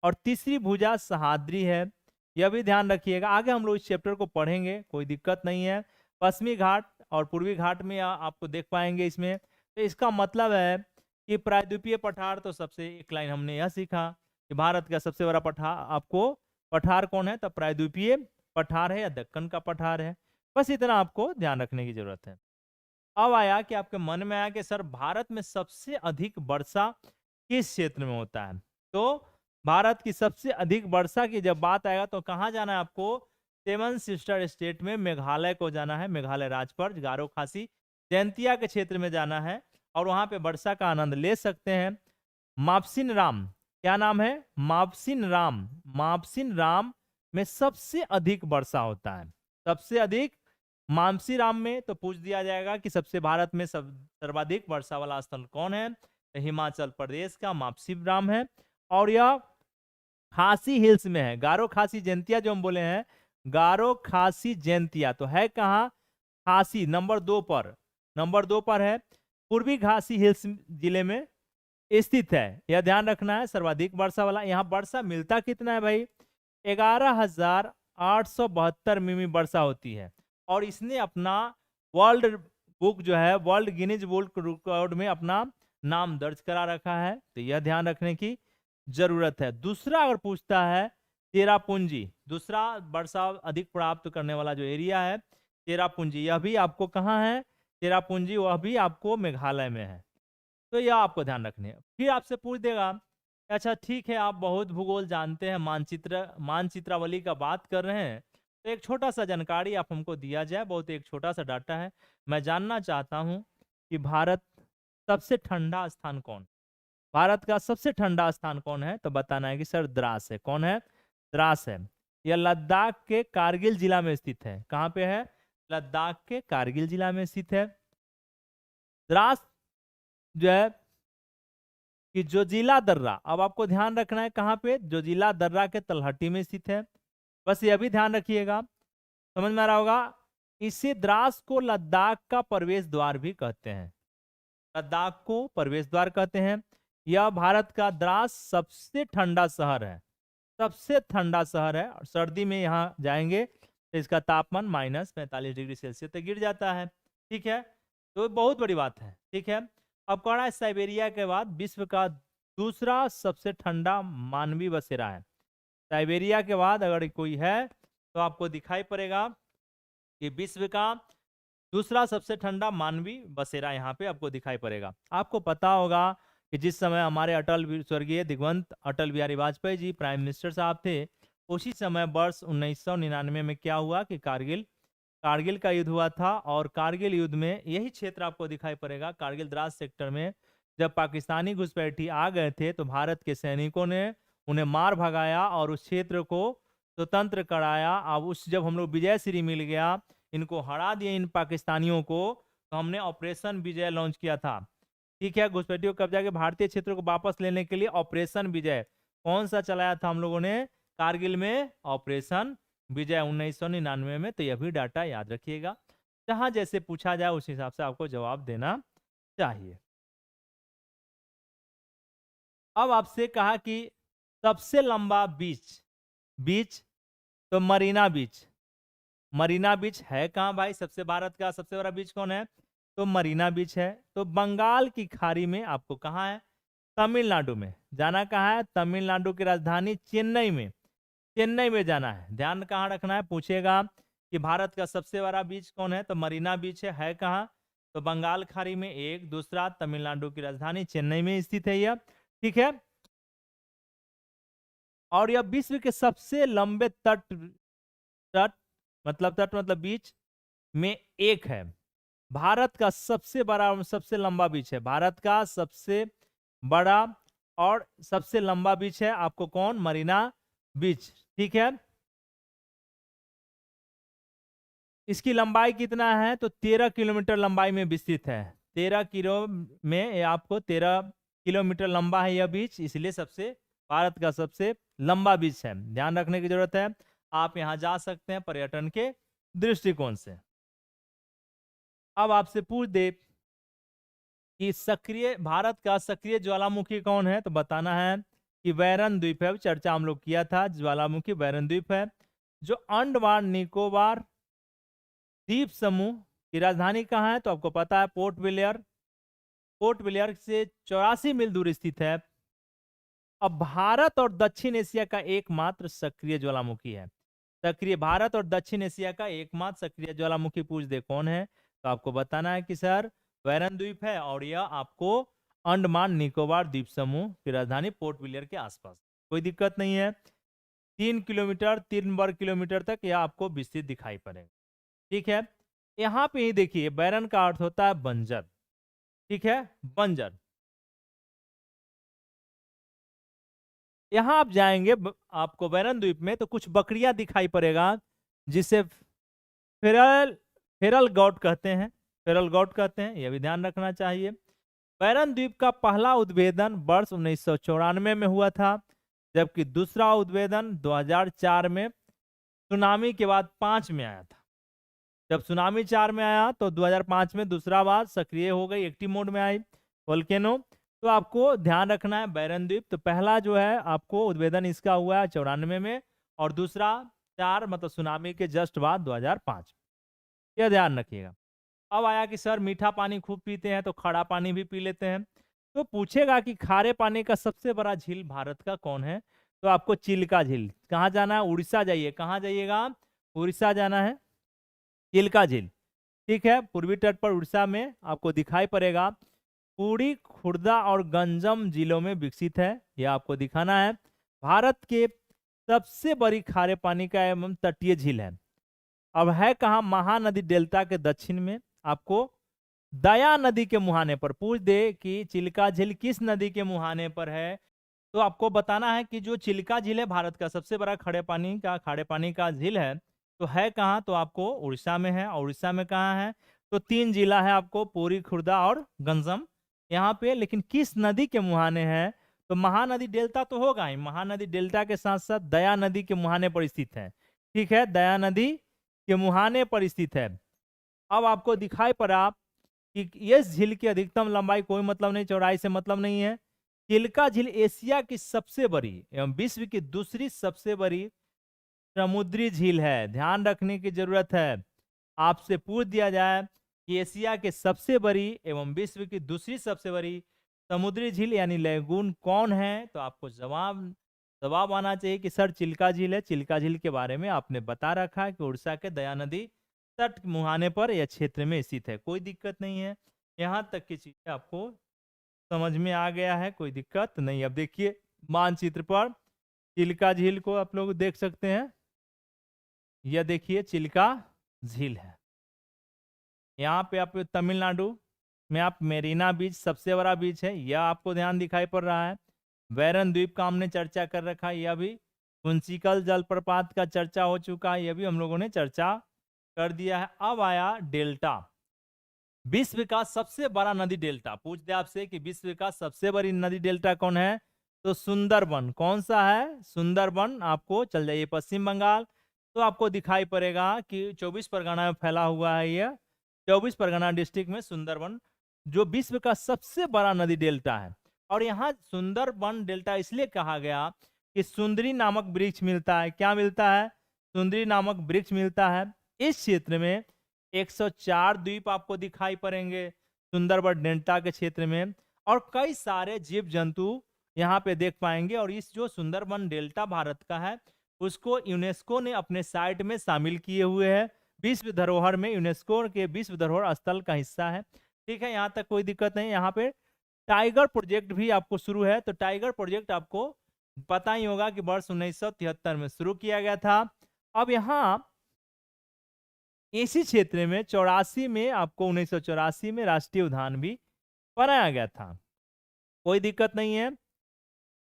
और तीसरी भुजा सहाद्री है, यह भी ध्यान रखिएगा। आगे हम लोग इस चैप्टर को पढ़ेंगे, कोई दिक्कत नहीं है। पश्चिमी घाट और पूर्वी घाट में आपको देख पाएंगे इसमें। तो इसका मतलब है कि प्रायद्वीपीय पठार, तो सबसे एक लाइन हमने यह सीखा कि भारत का सबसे बड़ा पठार आपको पठार कौन है, तो प्रायद्वीपीय पठार है या दक्कन का पठार है। बस इतना आपको ध्यान रखने की जरूरत है। अब आया कि आपके मन में आया कि सर भारत में सबसे अधिक वर्षा किस क्षेत्र में होता है। तो भारत की सबसे अधिक वर्षा की जब बात आएगा तो कहाँ जाना है आपको, सेवन सिस्टर स्टेट में मेघालय को जाना है, मेघालय राज्य पर गारो खासी जैंतिया के क्षेत्र में जाना है और वहां पे वर्षा का आनंद ले सकते हैं। मापसिन राम, क्या नाम है, मापसिन राम, मापसिन राम में सबसे अधिक वर्षा होता है, सबसे अधिक मानसी राम में। तो पूछ दिया जाएगा कि सबसे भारत में सर्वाधिक वर्षा वाला स्थल कौन है, तो हिमाचल प्रदेश का मापसी राम है। और यह खासी हिल्स में है, गारो खासी जैंतिया जो हम बोले हैं, गारो खासी जैंतिया तो है कहाँ, खासी नंबर 2 पर, नंबर 2 पर है, पूर्वी खासी हिल्स जिले में स्थित है। यह ध्यान रखना है, सर्वाधिक वर्षा वाला। यहाँ वर्षा मिलता कितना है भाई, 11,872 मिमी वर्षा होती है। और इसने अपना वर्ल्ड बुक जो है, वर्ल्ड गिनीज बुक रिकॉर्ड में अपना नाम दर्ज करा रखा है। तो यह ध्यान रखने की जरूरत है। दूसरा अगर पूछता है चेरापूंजी, दूसरा वर्षा अधिक प्राप्त करने वाला जो एरिया है चेरापूंजी, यह भी आपको कहाँ है, चेरापूंजी वह भी आपको मेघालय में है। तो यह आपको ध्यान रखने है। फिर आपसे पूछ देगा अच्छा ठीक है आप बहुत भूगोल जानते हैं, मानचित्रावली का बात कर रहे हैं, तो एक छोटा सा जानकारी आप हमको दिया जाए, बहुत एक छोटा सा डाटा है। मैं जानना चाहता हूं कि भारत सबसे ठंडा स्थान कौन, भारत का सबसे ठंडा स्थान कौन है, तो बताना है कि सर द्रास है। कौन है, द्रास है। यह लद्दाख के कारगिल जिला में स्थित है। कहाँ पे है, लद्दाख के कारगिल जिला में स्थित है। द्रास जो है कि जोजिला दर्रा, अब आपको ध्यान रखना है कहाँ पे, जोजिला दर्रा के तलहटी में स्थित है। बस ये भी ध्यान रखिएगा, समझ में आ रहा होगा। इसे द्रास को लद्दाख का प्रवेश द्वार भी कहते हैं, लद्दाख को प्रवेश द्वार कहते हैं। यह भारत का द्रास सबसे ठंडा शहर है, सबसे ठंडा शहर है। और सर्दी में यहाँ जाएंगे तो इसका तापमान -45 डिग्री सेल्सियस तक गिर जाता है। ठीक है, तो बहुत बड़ी बात है। ठीक है, अब कह रहा है साइबेरिया के बाद विश्व का दूसरा सबसे ठंडा मानवीय बसेरा है। साइबेरिया के बाद अगर कोई है तो आपको दिखाई पड़ेगा कि विश्व का दूसरा सबसे ठंडा मानवीय बसेरा यहाँ पे आपको दिखाई पड़ेगा। आपको पता होगा कि जिस समय हमारे स्वर्गीय दिग्वंत अटल बिहारी वाजपेयी जी प्राइम मिनिस्टर साहब थे, उसी समय वर्ष 1999 में क्या हुआ कि कारगिल का युद्ध हुआ था। और कारगिल युद्ध में यही क्षेत्र आपको दिखाई पड़ेगा, कारगिल द्रास सेक्टर में जब पाकिस्तानी घुसपैठी आ गए थे तो भारत के सैनिकों ने उन्हें मार भगाया और उस क्षेत्र को स्वतंत्र कराया। अब उस जब हम लोग विजय श्री मिल गया, इनको हरा दिए इन पाकिस्तानियों को, तो हमने ऑपरेशन विजय लॉन्च किया था। ठीक है, घुसपैठियों को कब्जा के भारतीय क्षेत्रों को वापस लेने के लिए ऑपरेशन विजय कौन सा चलाया था हम लोगों ने, कारगिल में ऑपरेशन विजय 1999 में। तो यह भी डाटा याद रखिएगा, जहां जैसे पूछा जाए उस हिसाब से आपको जवाब देना चाहिए। अब आपसे कहा कि सबसे लंबा बीच, बीच तो मरीना बीच, मरीना बीच है कहाँ भाई, सबसे भारत का सबसे बड़ा बीच कौन है, तो मरीना बीच है। तो बंगाल की खाड़ी में आपको कहाँ है, तमिलनाडु में जाना। कहाँ है, तमिलनाडु की राजधानी चेन्नई में, चेन्नई में जाना है। ध्यान कहाँ रखना है, पूछेगा कि भारत का सबसे बड़ा बीच कौन है, तो मरीना बीच है कहाँ, तो बंगाल खाड़ी में एक, दूसरा तमिलनाडु की राजधानी चेन्नई में स्थित है यह। ठीक है, और यह विश्व के सबसे लंबे तट तट तट मतलब बीच में एक है। भारत का सबसे बड़ा और सबसे लंबा बीच है, भारत का सबसे बड़ा और सबसे लंबा बीच है आपको कौन, मरीना बीच। ठीक है, इसकी लंबाई कितना है, तो 13 किलोमीटर लंबाई में विस्तृत है। 13 किलो में आपको 13 किलोमीटर लंबा है यह बीच, इसलिए सबसे भारत का सबसे लंबा बीच है। ध्यान रखने की जरूरत है, आप यहां जा सकते हैं पर्यटन के दृष्टिकोण से। अब आपसे पूछ दे कि सक्रिय भारत का सक्रिय ज्वालामुखी कौन है, तो बताना है कि बैरन द्वीप है। चर्चा हम लोग किया था, ज्वालामुखी बैरन द्वीप है जो अंडमान निकोबार द्वीप समूह की राजधानी कहाँ है, तो आपको पता है पोर्ट ब्लेयर, पोर्ट ब्लेयर से 84 मील दूर स्थित है। अब भारत और दक्षिण एशिया का एकमात्र सक्रिय ज्वालामुखी है। सक्रिय भारत और दक्षिण एशिया का एकमात्र सक्रिय ज्वालामुखी पुंज दे कौन है? तो आपको बताना है कि सर वैरन द्वीप है, और यह आपको अंडमान निकोबार द्वीप समूह की राजधानी पोर्ट ब्लेयर के आसपास। कोई दिक्कत नहीं है। 3 किलोमीटर 3 वर्ग किलोमीटर तक यह आपको विस्तृत दिखाई पड़ेगा। ठीक है, यहाँ पे ही देखिए बैरन का अर्थ होता है बंजर। ठीक है, बंजर। यहाँ आप जाएंगे आपको बैरन द्वीप में तो कुछ बकरियां दिखाई पड़ेगा, जिसे फेरल फेरल गॉड कहते हैं, फेरल गॉड कहते हैं, यह भी ध्यान रखना चाहिए। बैरन द्वीप का पहला उद्भेदन वर्ष 1994 में हुआ था, जबकि दूसरा उद्भेदन 2004 में सुनामी के बाद 5 में आया था। जब सुनामी 4 में आया तो 2005 में दूसरा बार सक्रिय हो गई, एक्टिव मोड में आई वोल्केनो। तो आपको ध्यान रखना है बैरन द्वीप, तो पहला जो है आपको उद्भेदन इसका हुआ है 94 में, और दूसरा 4 मतलब सुनामी के जस्ट बाद 2005। यह ध्यान रखिएगा। अब आया कि सर मीठा पानी खूब पीते हैं तो खड़ा पानी भी पी लेते हैं, तो पूछेगा कि खारे पानी का सबसे बड़ा झील भारत का कौन है? तो आपको चिल्का झील। कहाँ जाना है? उड़ीसा जाइए। कहाँ जाइएगा? उड़ीसा जाना है, चिल्का झील। ठीक है, पूर्वी तट पर उड़ीसा में आपको दिखाई पड़ेगा। पुरी, खुर्दा और गंजम जिलों में विकसित है, यह आपको दिखाना है। भारत के सबसे बड़ी खारे पानी का एवं तटीय झील है। अब है कहाँ? महानदी डेल्टा के दक्षिण में। आपको दया नदी के मुहाने पर पूछ दे कि चिल्का झील किस नदी के मुहाने पर है, तो आपको बताना है कि जो चिल्का झील है भारत का सबसे बड़ा खारे पानी का झील है कहाँ? तो आपको उड़ीसा में है। और उड़ीसा में कहाँ है? तो 3 जिला है आपको, पुरी, खुर्दा और गंजम यहाँ पे। लेकिन किस नदी के मुहाने है? तो महानदी डेल्टा तो होगा ही, महानदी डेल्टा के साथ साथ दया नदी के मुहाने पर स्थित है। ठीक है, दया नदी के मुहाने पर स्थित है। अब आपको दिखाई पड़ा कि इस झील की अधिकतम लंबाई कोई मतलब नहीं, चौड़ाई से मतलब नहीं है। चिल्का झील एशिया की सबसे बड़ी एवं विश्व की दूसरी सबसे बड़ी समुद्री झील है। ध्यान रखने की जरूरत है। आपसे पूछ दिया जाए कि एशिया के सबसे बड़ी एवं विश्व की दूसरी सबसे बड़ी समुद्री झील यानी लैगून कौन है, तो आपको जवाब आना चाहिए कि सर चिल्का झील है। चिल्का झील के बारे में आपने बता रखा है कि उड़ीसा के दया नदी तट मुहाने पर यह क्षेत्र में स्थित है। कोई दिक्कत नहीं है, यहाँ तक की चीजें आपको समझ में आ गया है, कोई दिक्कत नहीं। अब देखिए मानचित्र पर चिल्का झील को आप लोग देख सकते हैं। यह देखिए चिल्का झील है। यहाँ पे आप तमिलनाडु में आप मेरीना बीच सबसे बड़ा बीच है, यह आपको ध्यान दिखाई पड़ रहा है। बैरन द्वीप का हमने चर्चा कर रखा है, यह भी कुंचिकल जलप्रपात का चर्चा हो चुका है, यह भी हम लोगों ने चर्चा कर दिया है। अब आया डेल्टा, विश्व का सबसे बड़ा नदी डेल्टा। पूछ दे आपसे कि विश्व का सबसे बड़ी नदी डेल्टा कौन है, तो सुंदरबन। कौन सा है? सुंदरबन। आपको चल जाइए पश्चिम बंगाल, तो आपको दिखाई पड़ेगा कि 24 परगना में फैला हुआ है। यह 24 परगना डिस्ट्रिक्ट में सुंदरबन, जो विश्व का सबसे बड़ा नदी डेल्टा है। और यहाँ सुंदरबन डेल्टा इसलिए कहा गया कि सुंदरी नामक वृक्ष मिलता है। क्या मिलता है? सुंदरी नामक वृक्ष मिलता है। इस क्षेत्र में 104 द्वीप आपको दिखाई पड़ेंगे सुंदरबन डेल्टा के क्षेत्र में, और कई सारे जीव जंतु यहाँ पे देख पाएंगे। और इस जो सुंदरबन डेल्टा भारत का है, उसको यूनेस्को ने अपने साइट में शामिल किए हुए है। विश्व धरोहर में, यूनेस्को के विश्व धरोहर स्थल का हिस्सा है। ठीक है, यहाँ तक कोई दिक्कत नहीं। यहाँ पे टाइगर प्रोजेक्ट भी आपको शुरू है, तो टाइगर प्रोजेक्ट आपको पता ही होगा कि वर्ष 1973 में शुरू किया गया था। अब यहाँ इसी क्षेत्र में 84 में आपको 1984 में राष्ट्रीय उद्यान भी बनाया गया था। कोई दिक्कत नहीं है।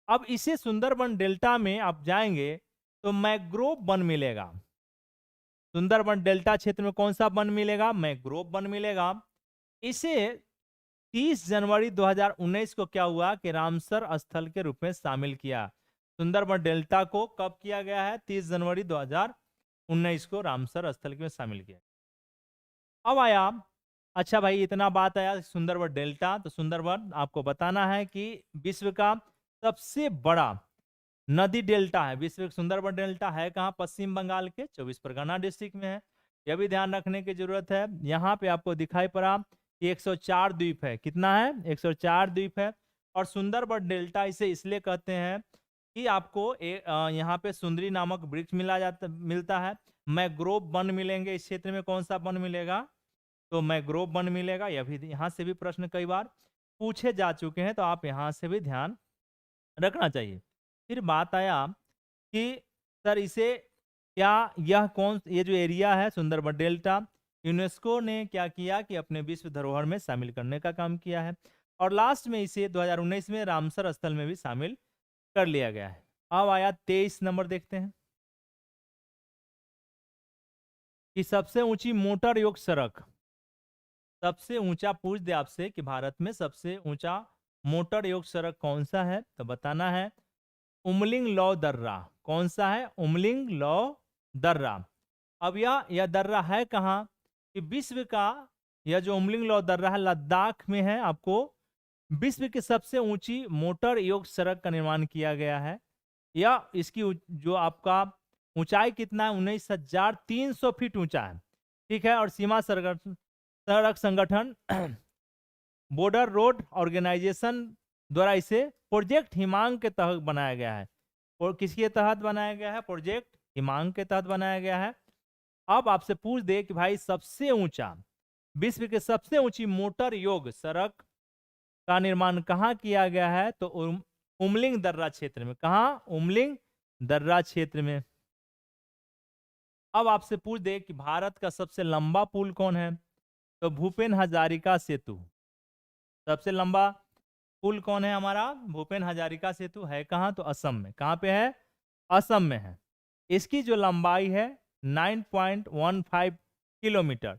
अब इसे सुंदरबन डेल्टा में आप जाएंगे तो मैंग्रोव वन मिलेगा। सुंदरबन डेल्टा क्षेत्र में कौन सा वन मिलेगा? मैंग्रोव वन मिलेगा। इसे 30 जनवरी 2019 को क्या हुआ कि रामसर स्थल के रूप में शामिल किया। सुंदरबन डेल्टा को कब किया गया है? 30 जनवरी 2019 को रामसर स्थल में शामिल किया। अब आया, अच्छा भाई इतना बात आया सुंदरबन डेल्टा, तो सुंदरबन आपको बताना है कि विश्व का सबसे बड़ा नदी डेल्टा है। विश्व सुंदरबन डेल्टा है कहाँ? पश्चिम बंगाल के 24 परगना डिस्ट्रिक्ट में है। यह भी ध्यान रखने की जरूरत है। यहाँ पे आपको दिखाई पड़ा कि 104 द्वीप है। कितना है? 104 द्वीप है। और सुंदरबन डेल्टा इसे इसलिए कहते हैं कि आपको यहाँ पे सुंदरी नामक वृक्ष मिलता है। मैंग्रोव वन मिलेंगे, इस क्षेत्र में कौन सा वन मिलेगा? तो मैंग्रोव वन मिलेगा। यह भी यहाँ से भी प्रश्न कई बार पूछे जा चुके हैं, तो आप यहाँ से भी ध्यान रखना चाहिए। फिर बात आया कि सर इसे क्या ये जो एरिया है सुंदरबन डेल्टा, यूनेस्को ने क्या किया कि अपने विश्व धरोहर में शामिल करने का काम किया है, और लास्ट में इसे 2019 में रामसर स्थल में भी शामिल कर लिया गया है। अब आया 23 नंबर, देखते हैं कि सबसे ऊंची मोटर योग्य सड़क, सबसे ऊंचा पूछ दे आपसे कि भारत में सबसे ऊंचा मोटर योग्य सड़क कौन सा है, तो बताना है उमलिंग लॉ दर्रा। कौन सा है? उमलिंग लॉ दर्रा। अब यह दर्रा है कहाँ? कि विश्व का यह जो उमलिंग लॉ दर्रा है लद्दाख में है। आपको विश्व की सबसे ऊंची मोटर योग्य सड़क का निर्माण किया गया है। या इसकी जो आपका ऊंचाई कितना है? 19,300 फीट ऊंचा है। ठीक है। और सीमा सड़क संगठन बॉर्डर रोड ऑर्गेनाइजेशन द्वारा इसे प्रोजेक्ट हिमांग के तहत बनाया गया है। और किसके तहत बनाया गया है? प्रोजेक्ट हिमांग के तहत बनाया गया है। अब आपसे पूछ दे कि भाई सबसे ऊंचा, विश्व के सबसे ऊंची मोटर योग्य सड़क का निर्माण कहाँ किया गया है? तो उमलिंग दर्रा क्षेत्र में। कहाँ? उमलिंग दर्रा क्षेत्र में। अब आपसे पूछ दे कि भारत का सबसे लंबा पुल कौन है? तो भूपेन हजारिका सेतु। सबसे लंबा पुल कौन है हमारा? भूपेन हजारिका सेतु। है कहाँ? तो असम में। कहाँ पे है? असम में है। इसकी जो लंबाई है 9.15 किलोमीटर।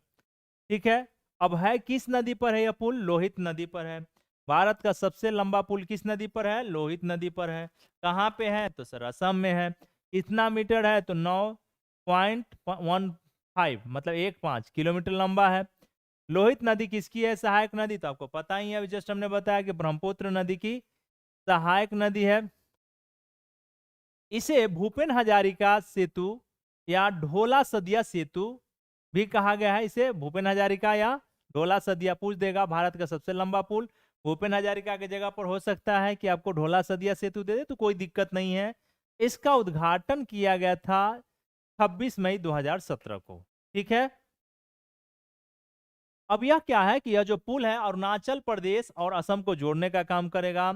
ठीक है। अब है किस नदी पर है यह पुल? लोहित नदी पर है। भारत का सबसे लंबा पुल किस नदी पर है? लोहित नदी पर है। कहाँ पे है? तो सर असम में है। इतना मीटर है तो 9.15 मतलब 1.5 किलोमीटर लंबा है। लोहित नदी किसकी है? सहायक नदी। तो आपको पता ही है, अभी जस्ट हमने बताया कि ब्रह्मपुत्र नदी की सहायक नदी है। इसे भूपेन हजारिका सेतु या ढोला सदिया सेतु भी कहा गया है। इसे भूपेन हजारिका या ढोला सदिया पूछ देगा। भारत का सबसे लंबा पुल भूपेन हजारिका की जगह पर हो सकता है कि आपको ढोला सदिया सेतु दे दे, तो कोई दिक्कत नहीं है। इसका उद्घाटन किया गया था 26 मई 2017 को। ठीक है। अब यह क्या है कि यह जो पुल है अरुणाचल प्रदेश और असम को जोड़ने का काम करेगा।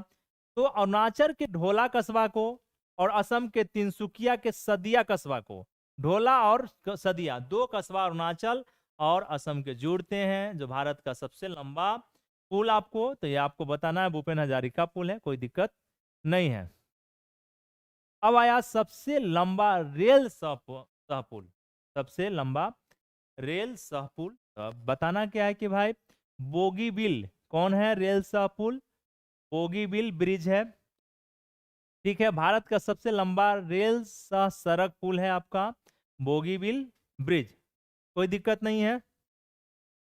तो अरुणाचल के ढोला कस्बा को और असम के तिनसुकिया के सदिया कस्बा को, ढोला और सदिया दो कस्बा अरुणाचल और असम के जोड़ते हैं, जो भारत का सबसे लंबा पुल आपको, तो ये आपको बताना है भूपेन हजारिका पुल है, कोई दिक्कत नहीं है। अब आया सबसे लंबा रेल सहपुल। सबसे लंबा रेल सहपुल बताना क्या है कि भाई बोगीबिल। कौन है? रेल सहपुल बोगीबिल ब्रिज है। ठीक है। भारत का सबसे लंबा रेल सह सड़क पुल है आपका बोगीबिल ब्रिज, कोई दिक्कत नहीं है।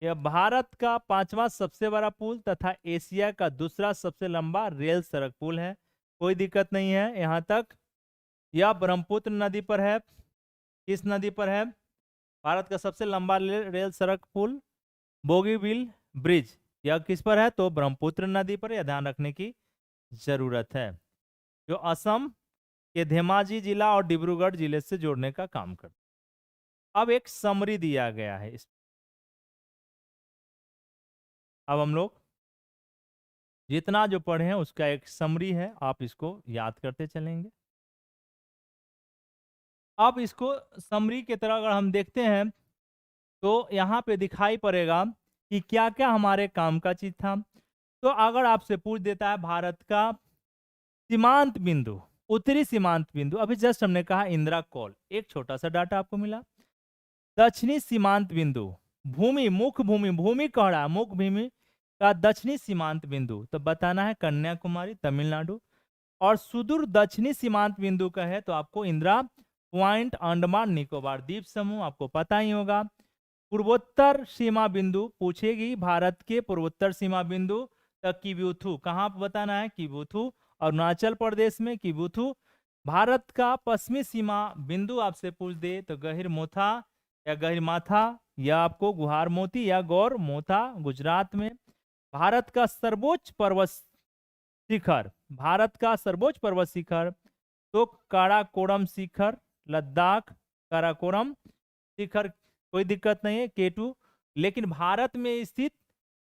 यह भारत का 5वां सबसे बड़ा पुल तथा एशिया का दूसरा सबसे लंबा रेल सड़क पुल है, कोई दिक्कत नहीं है यहां तक। यह ब्रह्मपुत्र नदी पर है। किस नदी पर है? भारत का सबसे लंबा रेल सड़क पुल बोगीबिल ब्रिज, यह किस पर है? तो ब्रह्मपुत्र नदी पर। यह ध्यान रखने की जरूरत है, जो असम के धेमाजी जिला और डिब्रूगढ़ जिले से जोड़ने का काम करता। अब एक समरी दिया गया है इस, अब हम लोग जितना जो पढ़े हैं उसका एक समरी है, आप इसको याद करते चलेंगे। अब इसको समरी की तरह अगर हम देखते हैं तो यहाँ पे दिखाई पड़ेगा कि क्या क्या हमारे काम का चीज था। तो अगर आपसे पूछ देता है भारत का सीमांत बिंदु, उत्तरी सीमांत बिंदु, अभी जस्ट हमने कहा इंदिरा कॉल, एक छोटा सा डाटा आपको मिला। दक्षिणी सीमांत बिंदु, भूमि मुख्य भूमि, भूमि कह रहा है, मुख्य भूमि का दक्षिणी सीमांत बिंदु, तो बताना है कन्याकुमारी तमिलनाडु। और सुदूर दक्षिणी सीमांत बिंदु का है तो आपको इंदिरा पॉइंट अंडमान निकोबार द्वीप समूह, आपको पता ही होगा। पूर्वोत्तर सीमा बिंदु पूछेगी, भारत के पूर्वोत्तर सीमा बिंदु तक किबुथु, कहाँ बताना है? किबुथु अरुणाचल प्रदेश में किबुथु। भारत का पश्चिमी सीमा बिंदु आपसे पूछ दे तो गहिरमोथा या गहिरमाथा, या आपको गुहार मोती या गौर मोथा गुजरात में। भारत का सर्वोच्च पर्वत शिखर, भारत का सर्वोच्च पर्वत शिखर तो काराकोरम शिखर, लद्दाख, काराकोरम शिखर, कोई दिक्कत नहीं है, K2। लेकिन भारत में स्थित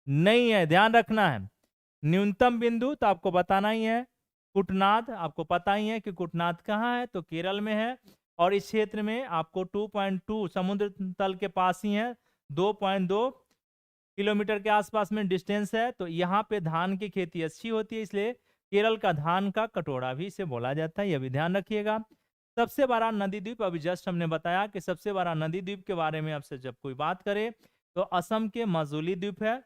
नहीं है, ध्यान रखना है। न्यूनतम बिंदु तो आपको बताना ही है, कुटनाद, आपको पता ही है कि कुटनाद कहाँ है, तो केरल में है। और इस क्षेत्र में आपको 2.2 समुद्र तल के पास ही है, 2.2 किलोमीटर के आसपास में डिस्टेंस है। तो यहाँ पे धान की खेती अच्छी होती है, इसलिए केरल का धान का कटोरा भी इसे बोला जाता है, यह भी ध्यान रखिएगा। सबसे बड़ा नदी द्वीप, अभी जस्ट हमने बताया कि सबसे बड़ा नदी द्वीप के बारे में आपसे जब कोई बात करे तो असम के मजुली द्वीप है।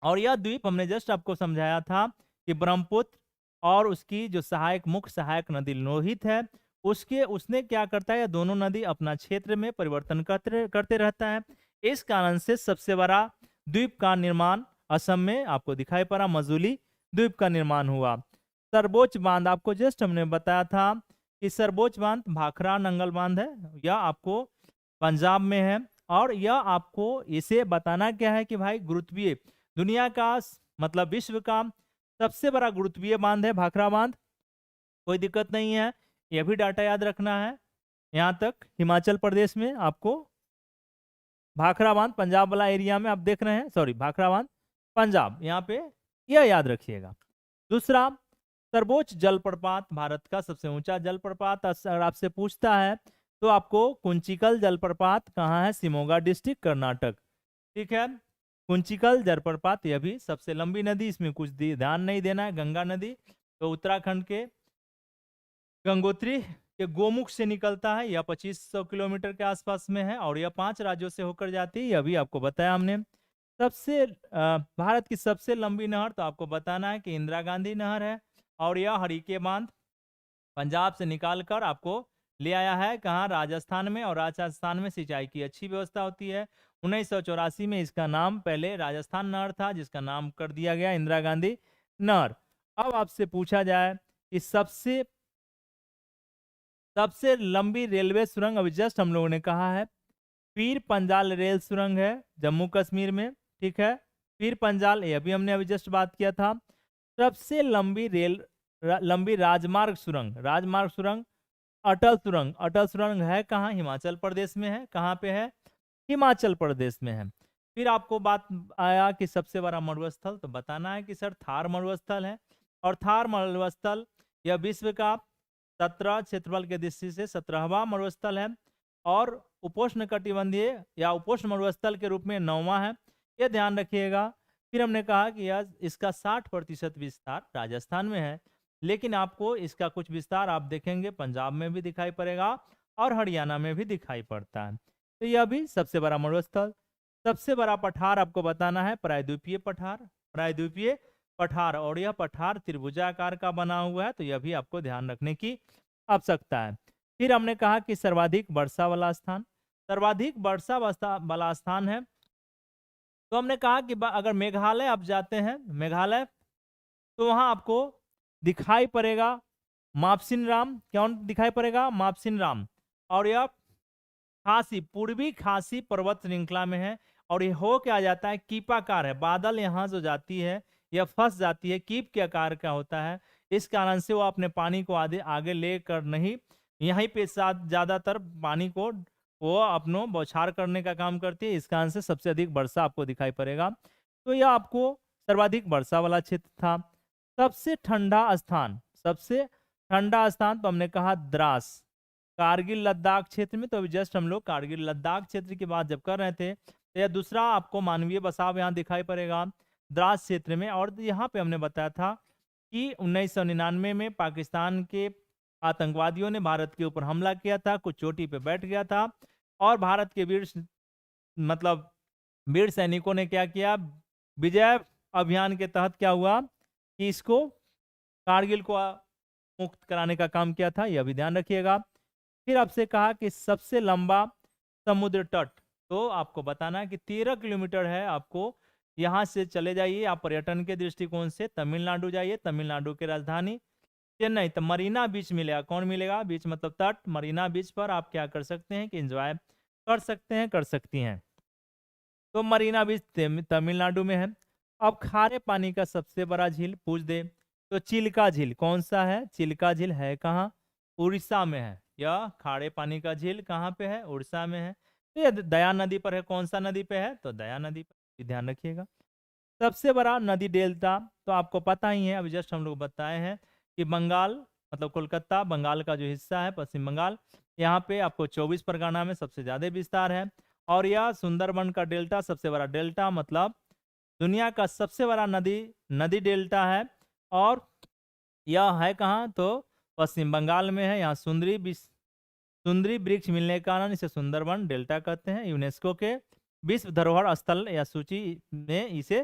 और यह द्वीप हमने जस्ट आपको समझाया था कि ब्रह्मपुत्र और उसकी जो सहायक, मुख्य सहायक नदी लोहित है, उसने क्या करता है, यह दोनों नदी अपना क्षेत्र में परिवर्तन करते रहता है। इस कारण से सबसे बड़ा द्वीप का निर्माण असम में आपको दिखाई पड़ा, मजुली द्वीप का निर्माण हुआ। सर्वोच्च बांध, आपको जस्ट हमने बताया था कि सर्वोच्च बांध भाखड़ा नंगल बांध है, यह आपको पंजाब में है। और यह आपको इसे बताना क्या है कि भाई गुरुत्वीय, दुनिया का मतलब विश्व का सबसे बड़ा गुरुत्वीय बांध है भाखड़ा बांध, कोई दिक्कत नहीं है, यह भी डाटा याद रखना है। यहाँ तक हिमाचल प्रदेश में आपको भाखड़ा बांध, पंजाब वाला एरिया में आप देख रहे हैं, सॉरी भाखड़ा बांध पंजाब, यहाँ पे यह याद रखिएगा। दूसरा, सर्वोच्च जलप्रपात, भारत का सबसे ऊंचा जलप्रपात अगर आपसे पूछता है तो आपको कुंचिकल जलप्रपात कहाँ है, शिमोगा डिस्ट्रिक्ट, कर्नाटक, ठीक है। कुंचिकल जलप्रपात, यह भी सबसे लंबी नदी, इसमें कुछ ध्यान नहीं देना है, गंगा नदी, तो उत्तराखंड के गंगोत्री के गोमुख से निकलता है, यह 2500 किलोमीटर के आसपास में है और यह 5 राज्यों से होकर जाती है, यह भी आपको बताया हमने। सबसे भारत की सबसे लंबी नहर, तो आपको बताना है कि इंदिरा गांधी नहर है। और यह हरिके बांध पंजाब से निकालकर आपको ले आया है कहाँ, राजस्थान में, और राजस्थान में सिंचाई की अच्छी व्यवस्था होती है। 1984 में इसका नाम पहले राजस्थान नहर था, जिसका नाम कर दिया गया इंदिरा गांधी नहर। अब आपसे पूछा जाए कि सबसे लंबी रेलवे सुरंग, अभी जस्ट हम लोगों ने कहा है पीर पंजाल रेल सुरंग है जम्मू कश्मीर में, ठीक है, पीर पंजाल, ये भी हमने अभी जस्ट बात किया था। सबसे लंबी राजमार्ग सुरंग अटल सुरंग है कहाँ, हिमाचल प्रदेश में है, कहाँ पे है, हिमाचल प्रदेश में है। फिर आपको बात आया कि सबसे बड़ा मरुस्थल, तो बताना है कि सर थार मरुस्थल है। और थार मरुस्थल यह विश्व का 17 क्षेत्रफल के दृष्टि से 17वां मरुस्थल है और उपोष्ण कटिबंधीय या उपोष्ण मरुस्थल के रूप में 9वां है, यह ध्यान रखिएगा। फिर हमने कहा कि यह इसका 60% विस्तार राजस्थान में है, लेकिन आपको इसका कुछ विस्तार आप देखेंगे पंजाब में भी दिखाई पड़ेगा और हरियाणा में भी दिखाई पड़ता है। तो यह भी सबसे बड़ा मरुस्थल। सबसे बड़ा पठार आपको बताना है प्रायद्वीपीय पठार, और यह पठार त्रिभुजाकार का बना हुआ है, तो यह भी आपको ध्यान रखने की आवश्यकता है। फिर हमने कहा कि सर्वाधिक वर्षा वाला स्थान है, तो हमने कहा कि अगर मेघालय आप जाते हैं, मेघालय, तो वहां आपको दिखाई पड़ेगा मापसिन राम, कौन दिखाई पड़ेगा, मापसिन राम। और यह पूर्वी खासी पर्वत श्रृंखला में है, और ये हो क्या जाता है, कीपाकार है, बादल यहाँ जो जाती है यह फंस जाती है, कीप के आकार का होता है, इस कारण से वो अपने पानी को आगे लेकर नहीं, यहीं पे साथ ज्यादातर पानी को वो अपनो बौछार करने का काम करती है, इस कारण से सबसे अधिक वर्षा आपको दिखाई पड़ेगा। तो यह आपको सर्वाधिक वर्षा वाला क्षेत्र था। सबसे ठंडा स्थान तो हमने कहा द्रास, कारगिल लद्दाख क्षेत्र में। तो अभी जस्ट हम लोग कारगिल लद्दाख क्षेत्र की बात जब कर रहे थे, तो यह दूसरा आपको मानवीय बसाव यहाँ दिखाई पड़ेगा द्रास क्षेत्र में। और यहाँ पे हमने बताया था कि 1999 में पाकिस्तान के आतंकवादियों ने भारत के ऊपर हमला किया था, कुछ चोटी पे बैठ गया था, और भारत के वीर सैनिकों ने क्या किया, विजय अभियान के तहत क्या हुआ कि इसको कारगिल को मुक्त कराने का काम किया था, यह भी ध्यान रखिएगा। फिर आपसे कहा कि सबसे लंबा समुद्र तट, तो आपको बताना है कि 13 किलोमीटर है। आपको यहाँ से चले जाइए आप पर्यटन के दृष्टिकोण से, तमिलनाडु जाइए, तमिलनाडु की राजधानी चेन्नई, तो मरीना बीच मिलेगा, कौन मिलेगा, बीच मतलब तट, मरीना बीच पर आप क्या कर सकते हैं कि एंजॉय कर सकते हैं, कर सकती हैं। तो मरीना बीच तमिलनाडु में है। अब खारे पानी का सबसे बड़ा झील पूछ दे तो चिल्का झील, कौन सा है, चिल्का झील है कहाँ, उड़ीसा में है। यह खारे पानी का झील कहाँ पे है? उड़ीसा में है। तो ये दया नदी पर है। कौन सा नदी पे है? तो दया नदी पर, ये ध्यान रखिएगा। सबसे बड़ा नदी डेल्टा तो आपको पता ही है, अभी जस्ट हम लोग बताए हैं कि बंगाल, मतलब कोलकाता बंगाल का जो हिस्सा है, पश्चिम बंगाल, यहाँ पे आपको 24 परगना में सबसे ज्यादा विस्तार है। और यह सुंदरबन का डेल्टा सबसे बड़ा डेल्टा, मतलब दुनिया का सबसे बड़ा नदी नदी डेल्टा है। और यह है कहाँ? तो पश्चिम बंगाल में है। यहाँ सुंदरी वृक्ष मिलने के कारण इसे सुंदरबन डेल्टा कहते हैं। यूनेस्को के विश्व धरोहर स्थल या सूची में इसे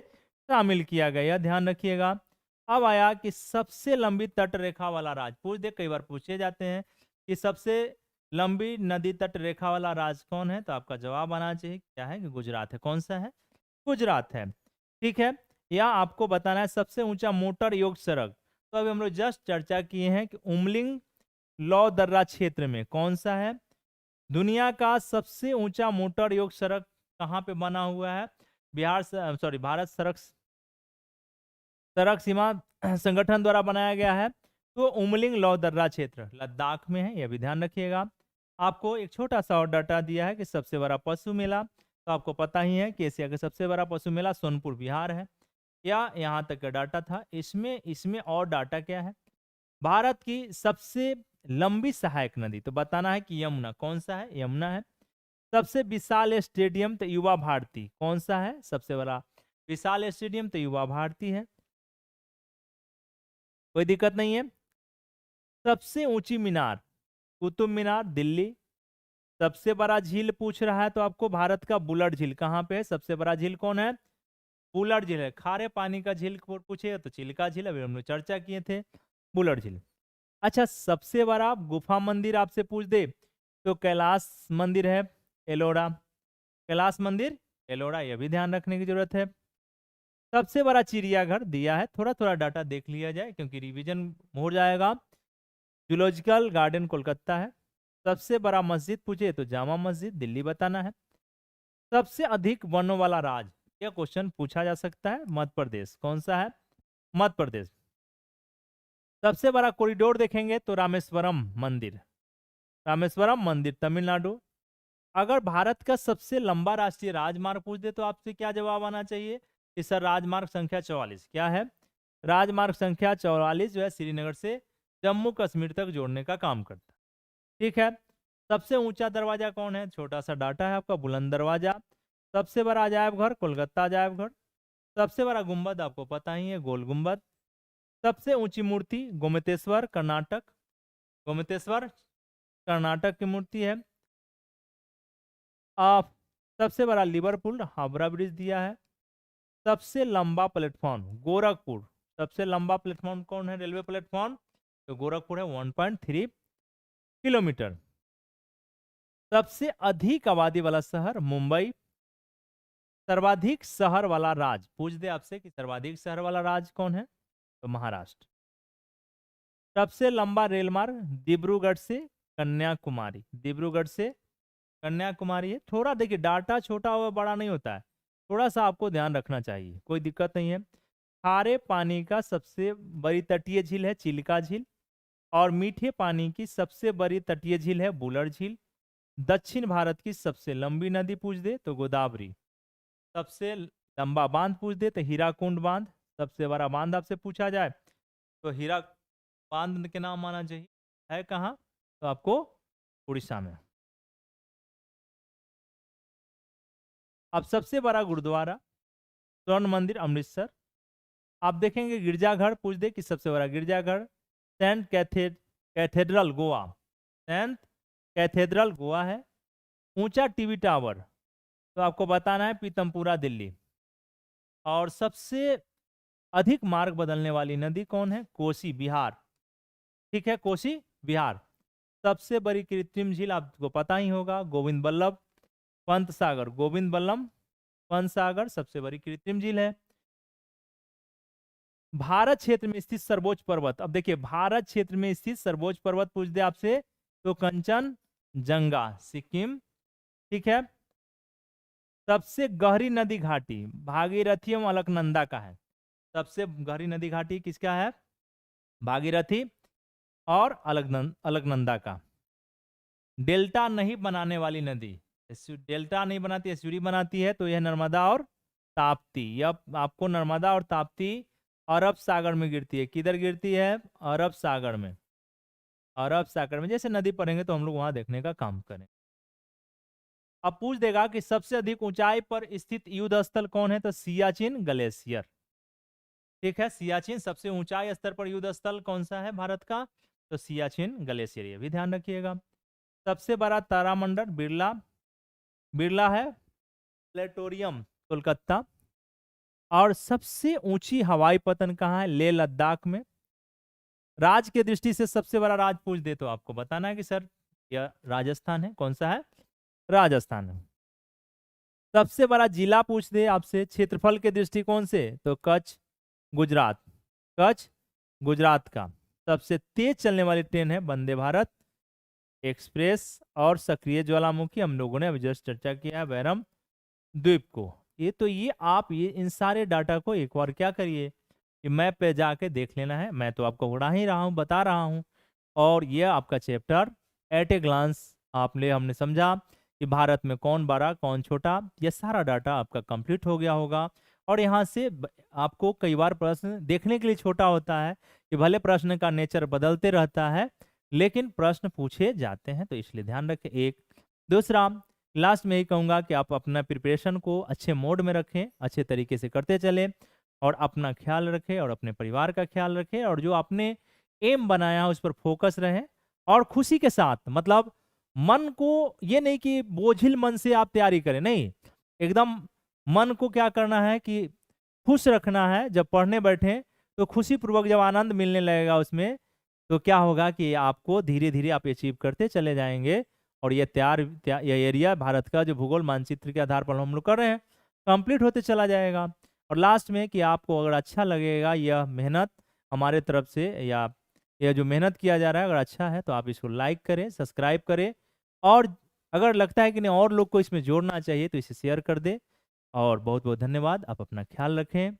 शामिल किया गया, ध्यान रखिएगा। अब आया कि सबसे लंबी तट रेखा वाला राज्य, पूछ दे, कई बार पूछे जाते हैं कि सबसे लंबी नदी तट रेखा वाला राज्य कौन है? तो आपका जवाब आना चाहिए क्या है? कि गुजरात है। कौन सा है? गुजरात है। ठीक है। या आपको बताना है सबसे ऊंचा मोटर योग सड़क। तो अभी हम लोग जस्ट चर्चा किए हैं कि उमलिंग लौ दर्रा क्षेत्र में कौन सा है? दुनिया का सबसे ऊंचा मोटर योग सड़क कहाँ पे बना हुआ है? भारत सड़क सीमा संगठन द्वारा बनाया गया है। तो उमलिंग लौ दर्रा क्षेत्र लद्दाख में है, यह भी ध्यान रखिएगा। आपको एक छोटा सा और डाटा दिया है कि सबसे बड़ा पशु मेला, तो आपको पता ही है कि एशिया का सबसे बड़ा पशु मेला सोनपुर बिहार है। या यहाँ तक का डाटा था। इसमें इसमें और डाटा क्या है? भारत की सबसे लंबी सहायक नदी, तो बताना है कि यमुना। कौन सा है? यमुना है। सबसे विशाल स्टेडियम तो युवा भारती। कौन सा है सबसे बड़ा विशाल स्टेडियम? तो युवा भारती है, कोई दिक्कत नहीं है। सबसे ऊंची मीनार कुतुब मीनार, दिल्ली। सबसे बड़ा झील पूछ रहा है तो आपको भारत का बुलर झील कहाँ पे है? सबसे बड़ा झील कौन है? बुलर झील है। खारे पानी का झील पूछेगा तो चिल्का झील, अभी हम लोग चर्चा किए थे, बुलर झील। अच्छा, सबसे बड़ा गुफा मंदिर आपसे पूछ दे तो कैलाश मंदिर है, एलोरा। कैलाश मंदिर एलोरा, यह भी ध्यान रखने की जरूरत है। सबसे बड़ा चिड़ियाघर दिया है, थोड़ा थोड़ा डाटा देख लिया जाए क्योंकि रिवीजन हो जाएगा। जूलॉजिकल गार्डन कोलकाता है। सबसे बड़ा मस्जिद पूछे तो जामा मस्जिद, दिल्ली बताना है। सबसे अधिक वनों वाला राज्य, यह क्वेश्चन पूछा जा सकता है, मध्य प्रदेश। कौन सा है? मध्य प्रदेश। सबसे बड़ा कॉरिडोर देखेंगे तो रामेश्वरम मंदिर तमिलनाडु। अगर भारत का सबसे लंबा राष्ट्रीय राजमार्ग पूछ दे तो आपसे क्या जवाब आना चाहिए? कि सर राजमार्ग संख्या 44। क्या है? राजमार्ग संख्या 44 जो है श्रीनगर से जम्मू कश्मीर तक जोड़ने का काम करता है। ठीक है। सबसे ऊंचा दरवाजा कौन है? छोटा सा डाटा है आपका, बुलंद दरवाजा। सबसे बड़ा अजायब घर कोलकाता अजायब घर। सबसे बड़ा गुंबद आपको पता ही है, गोल गुंबद। सबसे ऊंची मूर्ति गोमतेश्वर कर्नाटक, गोमतेश्वर कर्नाटक की मूर्ति है। आप सबसे बड़ा लिवरपूल हावड़ा ब्रिज दिया है। सबसे लंबा प्लेटफॉर्म गोरखपुर। सबसे लंबा प्लेटफॉर्म कौन है? रेलवे प्लेटफॉर्म तो गोरखपुर है, 1.3 किलोमीटर। सबसे अधिक आबादी वाला शहर मुंबई। सर्वाधिक शहर वाला राज्य पूछ दे आपसे कि सर्वाधिक शहर वाला राज्य कौन है? तो महाराष्ट्र। सबसे लंबा रेल मार्ग डिब्रूगढ़ से कन्याकुमारी, डिब्रूगढ़ से कन्याकुमारी है। थोड़ा देखिए डाटा छोटा हुआ बड़ा नहीं होता है, थोड़ा सा आपको ध्यान रखना चाहिए, कोई दिक्कत नहीं है। खारे पानी का सबसे बड़ी तटीय झील है चिल्का झील। और मीठे पानी की सबसे बड़ी तटीय झील है बुलर झील। दक्षिण भारत की सबसे लंबी नदी पूछ दे तो गोदावरी। सबसे लंबा बांध पूछ दे तो हीराकुंड बांध। सबसे बड़ा बांध आपसे पूछा जाए तो हीरा बांध के नाम आना चाहिए। है कहाँ? तो आपको उड़ीसा में। अब सबसे बड़ा गुरुद्वारा स्वर्ण मंदिर अमृतसर। आप देखेंगे गिरजाघर पूछ दे कि सबसे बड़ा गिरजाघर Saint cathedral Goa, Saint cathedral Goa है। ऊंचा टीवी टावर तो आपको बताना है पीतमपुरा दिल्ली। और सबसे अधिक मार्ग बदलने वाली नदी कौन है? कोसी बिहार। ठीक है, कोसी बिहार। सबसे बड़ी कृत्रिम झील आपको पता ही होगा, गोविंद बल्लभ पंत सागर, गोविंद बल्लभ पंत सागर सबसे बड़ी कृत्रिम झील है। भारत क्षेत्र में स्थित सर्वोच्च पर्वत, अब देखिए भारत क्षेत्र में स्थित सर्वोच्च पर्वत पूछ दे आपसे तो कंचनजंगा सिक्किम। ठीक है। सबसे गहरी नदी घाटी भागीरथी एवं अलकनंदा का है। सबसे गहरी नदी घाटी किसका है? भागीरथी और अलकनंदा का। डेल्टा नहीं बनाने वाली नदी, डेल्टा नहीं बनाती, एस्चुरी बनाती है, तो यह नर्मदा और ताप्ती। यह आपको नर्मदा और ताप्ती अरब सागर में गिरती है। किधर गिरती है? अरब सागर में। अरब सागर में जैसे नदी पढ़ेंगे तो हम लोग वहां देखने का काम करें। अब पूछ देगा कि सबसे अधिक ऊंचाई पर स्थित युद्ध स्थल कौन है, तो सियाचिन ग्लेशियर। ठीक है, सियाचिन सबसे ऊंचाई स्तर पर युद्ध स्थल कौन सा है भारत का, तो सियाचिन ग्लेशियर, ये भी ध्यान रखिएगा। सबसे बड़ा तारामंडल बिरला, बिरला है प्लेटोरियम कोलकाता। और सबसे ऊंची हवाई पतन कहाँ है? लेह लद्दाख में। राज्य की दृष्टि से सबसे बड़ा राज्य पूछ दे तो आपको बताना है कि सर यह राजस्थान है। कौन सा है? राजस्थान है। सबसे बड़ा जिला पूछ दे आपसे क्षेत्रफल के दृष्टिकोण से, तो कच्छ गुजरात, कच्छ गुजरात का। सबसे तेज चलने वाली ट्रेन है वंदे भारत एक्सप्रेस। और सक्रिय ज्वालामुखी हम लोगों ने अभी जस्ट चर्चा किया है, बैरम द्वीप को। ये आप इन सारे डाटा को एक बार क्या करिए कि मैप पे जाके देख लेना है। मैं तो आपको उड़ा ही रहा हूँ, बता रहा हूँ। और ये आपका चैप्टर एट ए ग्लांस हमने समझा कि भारत में कौन बड़ा कौन छोटा, ये सारा डाटा आपका कंप्लीट हो गया होगा। और यहाँ से आपको कई बार प्रश्न देखने के लिए छोटा होता है कि भले प्रश्न का नेचर बदलते रहता है लेकिन प्रश्न पूछे जाते हैं, तो इसलिए ध्यान रखें। एक दूसरा, लास्ट में ही कहूंगा कि आप अपना प्रिपरेशन को अच्छे मोड में रखें, अच्छे तरीके से करते चलें और अपना ख्याल रखें और अपने परिवार का ख्याल रखें। और जो आपने एम बनाया उस पर फोकस रहे और खुशी के साथ, मतलब मन को ये नहीं कि बोझिल मन से आप तैयारी करें, नहीं, एकदम मन को क्या करना है कि खुश रखना है। जब पढ़ने बैठे तो खुशी पूर्वक जब आनंद मिलने लगेगा उसमें, तो क्या होगा कि आपको धीरे धीरे आप अचीव करते चले जाएंगे। और ये ये एरिया भारत का जो भूगोल मानचित्र के आधार पर हम लोग कर रहे हैं कंप्लीट होते चला जाएगा। और लास्ट में कि आपको अगर अच्छा लगेगा यह मेहनत हमारे तरफ से, या यह जो मेहनत किया जा रहा है अगर अच्छा है तो आप इसको लाइक करें, सब्सक्राइब करें। और अगर लगता है कि नहीं और लोग को इसमें जोड़ना चाहिए तो इसे शेयर कर दे। और बहुत बहुत धन्यवाद। आप अपना ख्याल रखें।